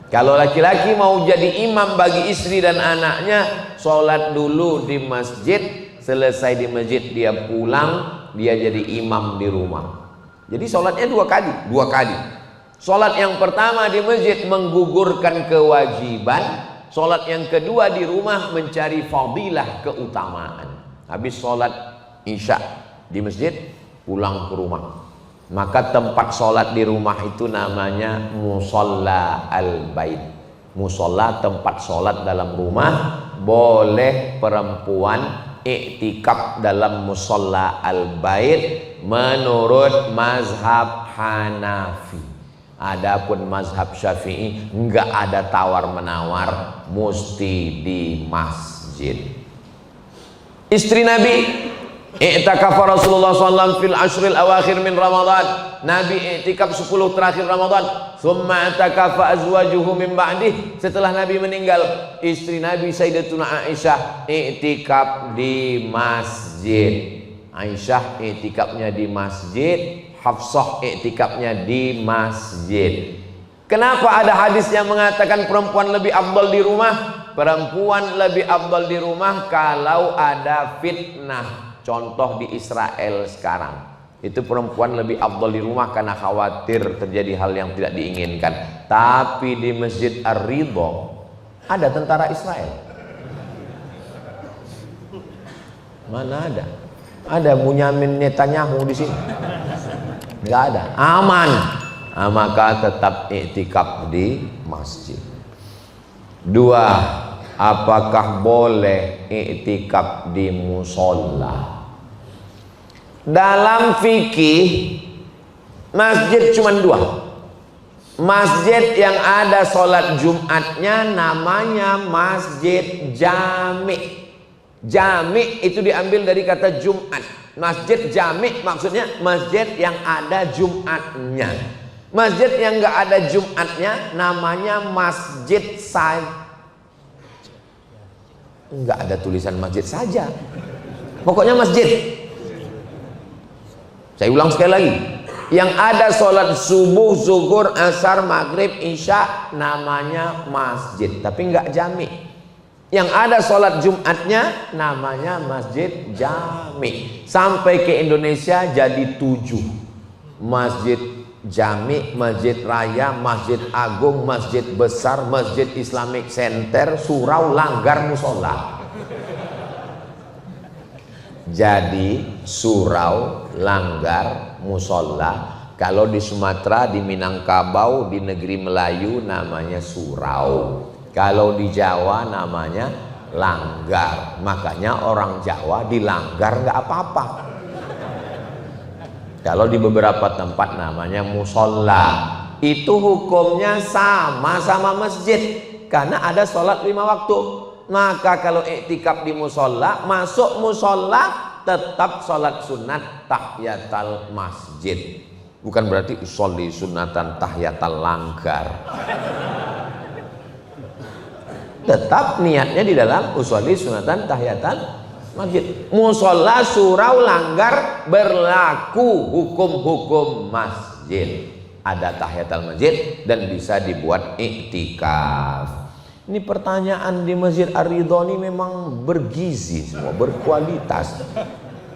Kalau laki-laki mau jadi imam bagi istri dan anaknya, sholat dulu di masjid, selesai di masjid dia pulang, dia jadi imam di rumah. Jadi sholatnya dua kali. Sholat yang pertama di masjid menggugurkan kewajiban, sholat yang kedua di rumah mencari fadilah keutamaan. Habis sholat isya di masjid, pulang ke rumah. Maka tempat sholat di rumah itu namanya musalla al-bait. Musalla tempat sholat dalam rumah. Boleh perempuan iktikaf dalam musalla al-bait menurut mazhab Hanafi. Adapun mazhab Syafi'i enggak ada tawar-menawar, mesti di masjid. Istri Nabi i'takafa Rasulullah SAW fil ashril awakhir min Ramadan. Nabi i'tikaf 10 terakhir Ramadan. Thumma i'takafa azwajuhu min ba'dih. Setelah Nabi meninggal, istri Nabi Sayyidatuna Aisyah i'tikaf di masjid. Aisyah i'tikafnya di masjid, Hafsah i'tikafnya di masjid. Kenapa ada hadis yang mengatakan perempuan lebih afdal di rumah? Perempuan lebih afdal di rumah kalau ada fitnah. Contoh di Israel sekarang, Itu perempuan lebih afdal di rumah karena khawatir terjadi hal yang tidak diinginkan. Tapi di Masjid Ar-Ridha ada tentara Israel. Mana ada? Ada Bunyamin Netanyahu di sini? Enggak ada. Aman. Maka tetap iktikaf di masjid. 2. Apakah boleh iktikaf di musola? Dalam fikih masjid cuma 2. Masjid yang ada sholat Jumatnya namanya masjid jami'. Jami' itu diambil dari kata Jumat. Masjid jami' maksudnya masjid yang ada Jumatnya. Masjid yang nggak ada Jumatnya namanya masjid saja. Nggak ada tulisan masjid saja. Pokoknya masjid. Saya ulang sekali lagi. Yang ada sholat subuh, zuhur, asar, maghrib, isya namanya masjid, tapi nggak jami'. Yang ada sholat Jumatnya namanya masjid jami'. Sampai ke Indonesia jadi 7. Masjid jami', masjid raya, masjid agung, masjid besar, masjid Islamic Center, surau, langgar, musola. Jadi surau, langgar, musola. Kalau di Sumatera, di Minangkabau, di negeri Melayu namanya surau. Kalau di Jawa namanya langgar. Makanya orang Jawa di langgar nggak apa-apa. Kalau di beberapa tempat namanya musola. Itu hukumnya sama masjid. Karena ada sholat 5 waktu. Maka kalau iktikaf di musola, masuk musola tetap sholat sunat tahiyatul masjid. Bukan berarti sholli sunatan tahiyatul langgar. Tetap niatnya di dalam usolli sunatan tahiyatul masjid. Musola, surau, langgar berlaku hukum-hukum masjid. Ada tahiyatul masjid dan bisa dibuat iktikaf. Ini pertanyaan di Masjid Ar-Ridha ini memang bergizi semua, berkualitas.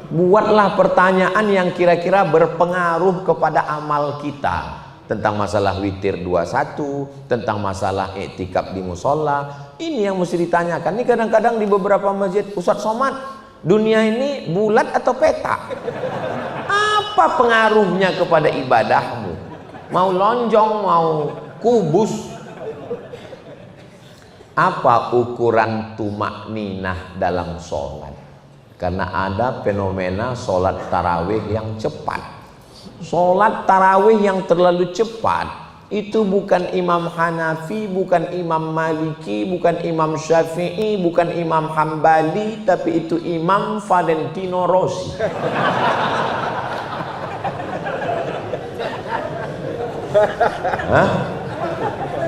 Buatlah pertanyaan yang kira-kira berpengaruh kepada amal kita. Tentang masalah witir 21, tentang masalah iktikaf di musola. Ini yang mesti ditanyakan. Ini kadang-kadang di beberapa masjid, Ustaz Somad, dunia ini bulat atau peta? Apa pengaruhnya kepada ibadahmu? Mau lonjong, mau kubus? Apa ukuran tumak ninah dalam sholat? Karena ada fenomena sholat tarawih yang cepat. Sholat tarawih yang terlalu cepat itu bukan Imam Hanafi, bukan Imam Maliki, bukan Imam Syafi'i, bukan Imam Hambali, tapi itu Imam Valentino Rossi. Hah?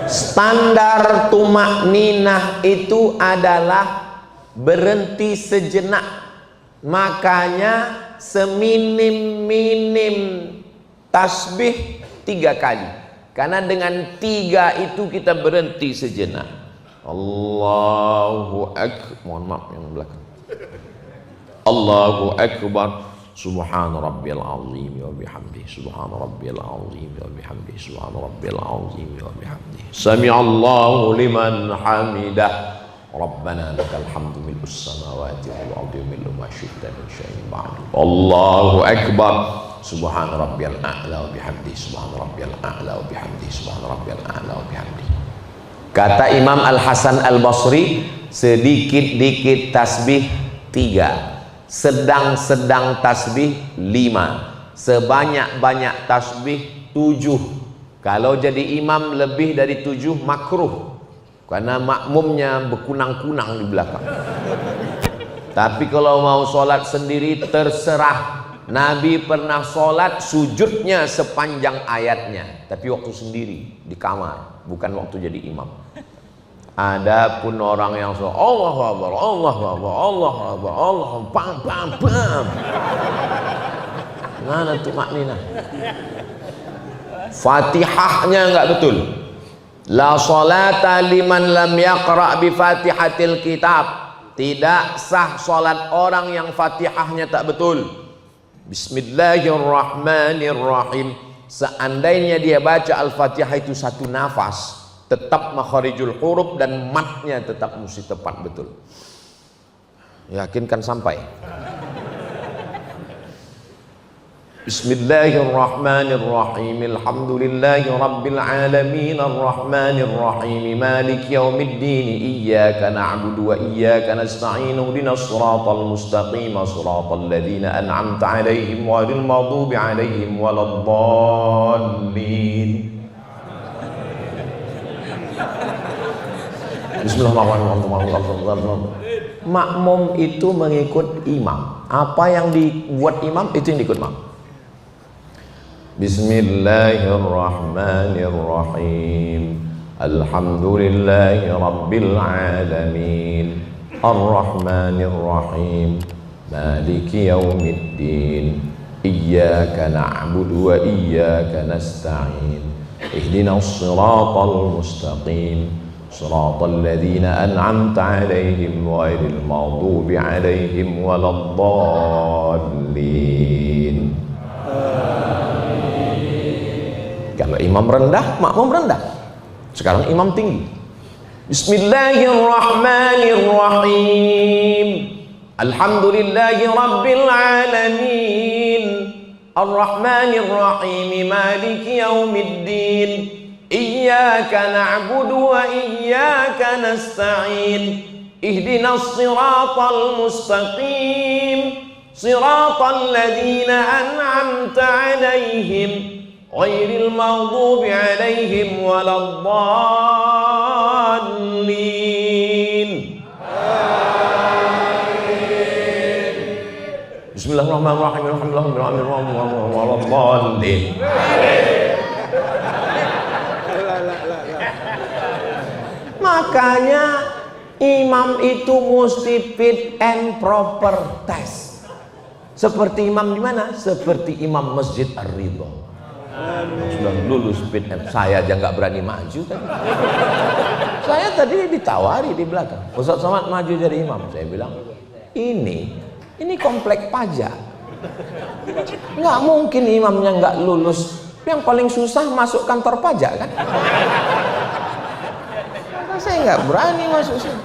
Standar tumak ninah itu adalah berhenti sejenak. Makanya seminim-minim tasbih 3 kali. Karena dengan 3 itu kita berhenti sejenak. Allahu Akbar. Mohon maaf yang belakang. Allahu Akbar. Subhana rabbiyal azim wa bihamdihi. Subhana rabbiyal azim wa bihamdihi. Subhana rabbiyal azim wa bihamdihi. Sami'allahu liman hamidah. Rabbana lakal hamdu mil'us samawati wal ardi wa mil'u ma syi'ta min syai'in ba'du. Allahu akbar. Subhana rabbiyal a'la wa bihamdihi. Subhana rabbiyal a'la wa bihamdihi. Subhana rabbiyal a'la wa bihamdihi. Kata Imam Al-Hasan Al-Basri, sedikit-dikit tasbih 3. Sedang-sedang tasbih 5, sebanyak-banyak tasbih 7. Kalau jadi imam lebih dari 7 makruh, karena makmumnya berkunang-kunang di belakang. Tapi kalau mau sholat sendiri terserah. Nabi pernah sholat sujudnya sepanjang ayatnya, tapi waktu sendiri di kamar, bukan waktu jadi imam. Adapun orang yang sholat Allahu Akbar, Allahu Akbar, Allahu Akbar, Allah pam pam pam. Mana tuh maknina? Fatihahnya enggak betul. La sholata liman lam yaqra bi Fatihatil kitab. Tidak sah sholat orang yang Fatihahnya tak betul. Bismillahirrahmanirrahim. Seandainya dia baca Al-Fatihah itu satu nafas, tetap makharijul huruf dan matnya tetap mesti tepat betul. Yakinkan sampai. Bismillahirrahmanirrahim. Alhamdulillahi rabbil alamin arrahmanir rahim maliki yaumiddin iyyaka na'budu wa iyyaka nasta'in ihdinas siratal mustaqim siratal ladzina an'amta 'alaihim ghairil maghdubi 'alaihim waladdallin. Bismillahirrahmanirrahim. Makmum itu mengikut imam. Apa yang dibuat imam itu yang diikut imam. Bismillahirrahmanirrahim. Alhamdulillahi rabbil alamin arrahmanir rahim maliki yaumiddin iyyaka na'budu wa iyyaka nasta'in ihdinas siratal mustaqim siratal ladzina an'amta 'alaihim ghairil maghdubi 'alaihim waladdallin. Kalau imam rendah, makmum rendah. Sekarang imam tinggi. Bismillahirrahmanirrahim. Alhamdulillahi rabbil alamin arrahmanir rahim maliki yaumiddin iyyaka na'budu wa iyyaka nasta'in ihdinas siratal mustaqim siratal ladzina an'amta 'alaihim ghairil maghdubi 'alaihim waladdallin. Amin. Bismillahirrahmanirrahim. Alhamdulillahirabbil alamin. Makanya imam itu mesti fit and proper test. Seperti imam di mana? Seperti imam Masjid Ar-Ridha. Sudah lulus fit and. Saya aja nggak berani maju tadi. Saya tadi ditawari di belakang. Ustaz Somad maju jadi imam. Saya bilang, ini komplek pajak. Nggak mungkin imamnya nggak lulus. Yang paling susah masuk kantor pajak kan? Maka saya nggak berani masuk sini.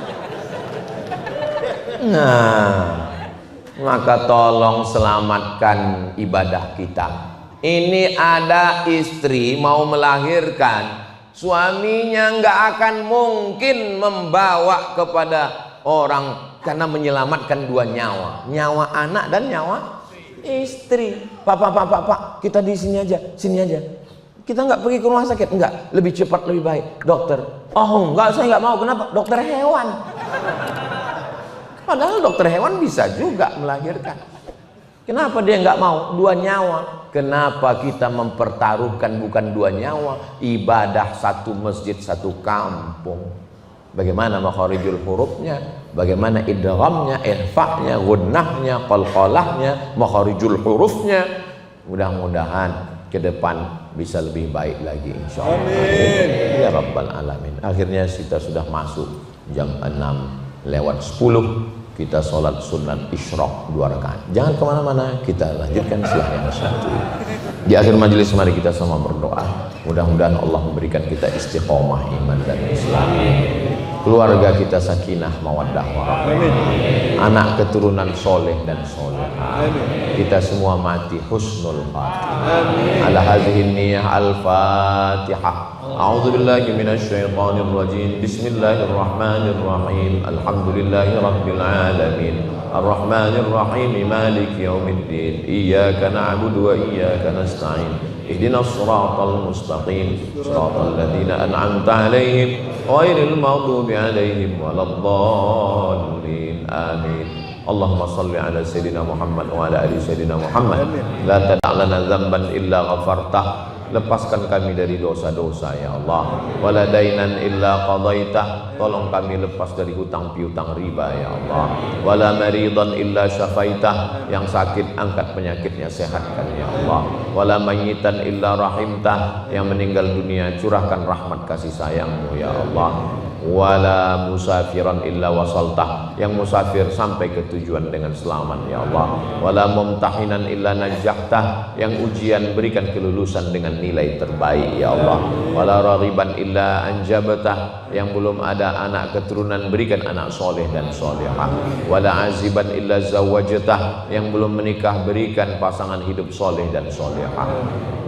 Nah, maka tolong selamatkan ibadah kita. Ini ada istri mau melahirkan, suaminya nggak akan mungkin membawa kepada orang karena menyelamatkan dua nyawa, nyawa anak dan nyawa istri. Pak, kita di sini aja, sini aja. Kita nggak pergi ke rumah sakit, enggak, lebih cepat lebih baik. Dokter, oh enggak, saya nggak mau. Kenapa? Dokter hewan. Padahal dokter hewan bisa juga melahirkan. Kenapa dia nggak mau? Dua nyawa. Kenapa kita mempertaruhkan bukan dua nyawa? Ibadah satu masjid, satu kampung. Bagaimana makharijul hurufnya? Bagaimana idghamnya, ikhfa'nya, gunnahnya, qalqalahnya, makharijul hurufnya? Mudah-mudahan ke depan bisa lebih baik lagi insyaallah. Amin. Ya rabbal alamin. Akhirnya kita sudah masuk jam 6:10. Kita sholat sunat isyraq 2 rakaat. Jangan kemana-mana, kita lanjutkan siang yang satu. Di akhir majelis mari kita sama berdoa. Mudah-mudahan Allah memberikan kita istiqomah iman dan Islam. Keluarga kita sakinah mawaddah warahmah. Anak keturunan soleh dan solehah. Kita semua mati husnul khatimah. Ala hadhihi niyyah al-Fatihah. A'udzu billahi minasy syaithanir rajim. Bismillahirrahmanirrahim. Alhamdulillahi rabbil alamin. Arrahmanir rahim. Maliki yaumiddin. Iyyaka na'budu wa iyyaka nasta'in. Ihdinas siratal mustaqim. Siratal ladzina an'amta 'alaihim ghairil maghdubi 'alaihim waladdallin. Amin. Allahumma salli ala sayyidina Muhammad wa ala ali sayyidina Muhammad. La tada' lana dzamban illa ghafartah. Lepaskan kami dari dosa-dosa ya Allah. Wala dainan illa qadaitah. Tolong kami lepas dari hutang piutang riba ya Allah. Wala maridan illa syafaitah. Yang sakit angkat penyakitnya, sehatkan ya Allah. Wala mayyitan illa rahimtah. Yang meninggal dunia curahkan rahmat kasih sayangmu ya Allah. Wala musafiran illa wasaltah. yang musafir sampai ke tujuan dengan selamat ya Allah. Wala mumtahinan illa najjahtah, yang ujian berikan kelulusan dengan nilai terbaik ya Allah. Wala raghiban illa anjabtah, yang belum ada anak keturunan berikan anak soleh dan solehah. Wala aziban illa zawajtah, yang belum menikah berikan pasangan hidup soleh dan solehah.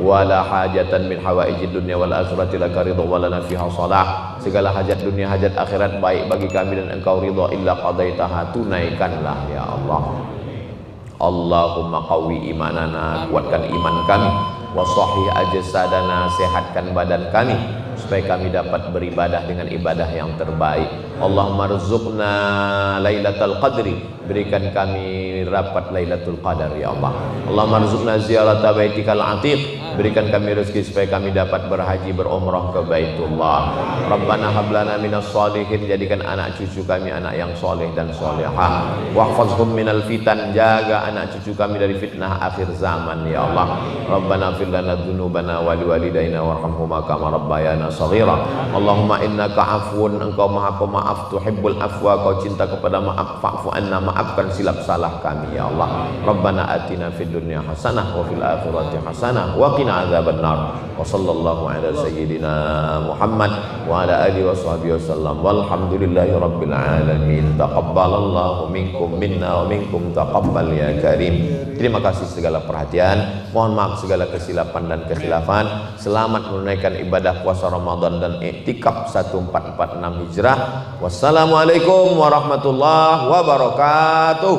Wala hajatan min hawaijid dunya wal akhirati laka ridha wa lana fiha salah, segala hajat dunia hajat akhirat baik bagi kami dan engkau ridha illa qadaitaha, tunaikanlah ya Allah. Allahumma qawi imanana, kuatkan iman kami, wa sahih ajsadana, sehatkan badan kami supaya kami dapat beribadah dengan ibadah yang terbaik. Allahumma rzuqna lailatul qadri, berikan kami rapat lailatul qadar ya Allah. Allahumma rzuqna ziyarata baitikal atiq, berikan kami rezeki supaya kami dapat berhaji berumrah ke Baitullah. Rabbana hablana minas shalihin, jadikan anak cucu kami anak yang soleh dan solehah. Wahfazhum minal fitan, jaga anak cucu kami dari fitnah akhir zaman ya Allah. Rabbana fir lana dzunubana wa liwalidayna warhamhuma kama rabbayana shaghira. Allahumma innaka afwun, engkau maha pemaaf, tuhibbul afwa, kau cinta kepada maaf, fa'fu anna, maafkan silap salah kami ya Allah. Rabbana atina fid dunya hasanah wa fil akhirati hasanah wa qina adzabannar. Wa sallallahu ala sayyidina Muhammad wa ala alihi wa sahbihi wasallam. Walhamdulillahi rabbil alamin. Taqabbalallahu minkum minna wa minkum taqabbal ya karim. Terima kasih segala perhatian. Mohon maaf segala kesilapan dan kekhilafan. Selamat menunaikan ibadah puasa Ramadan dan i'tikaf 1446 Hijrah. Wassalamualaikum warahmatullahi wabarakatuh.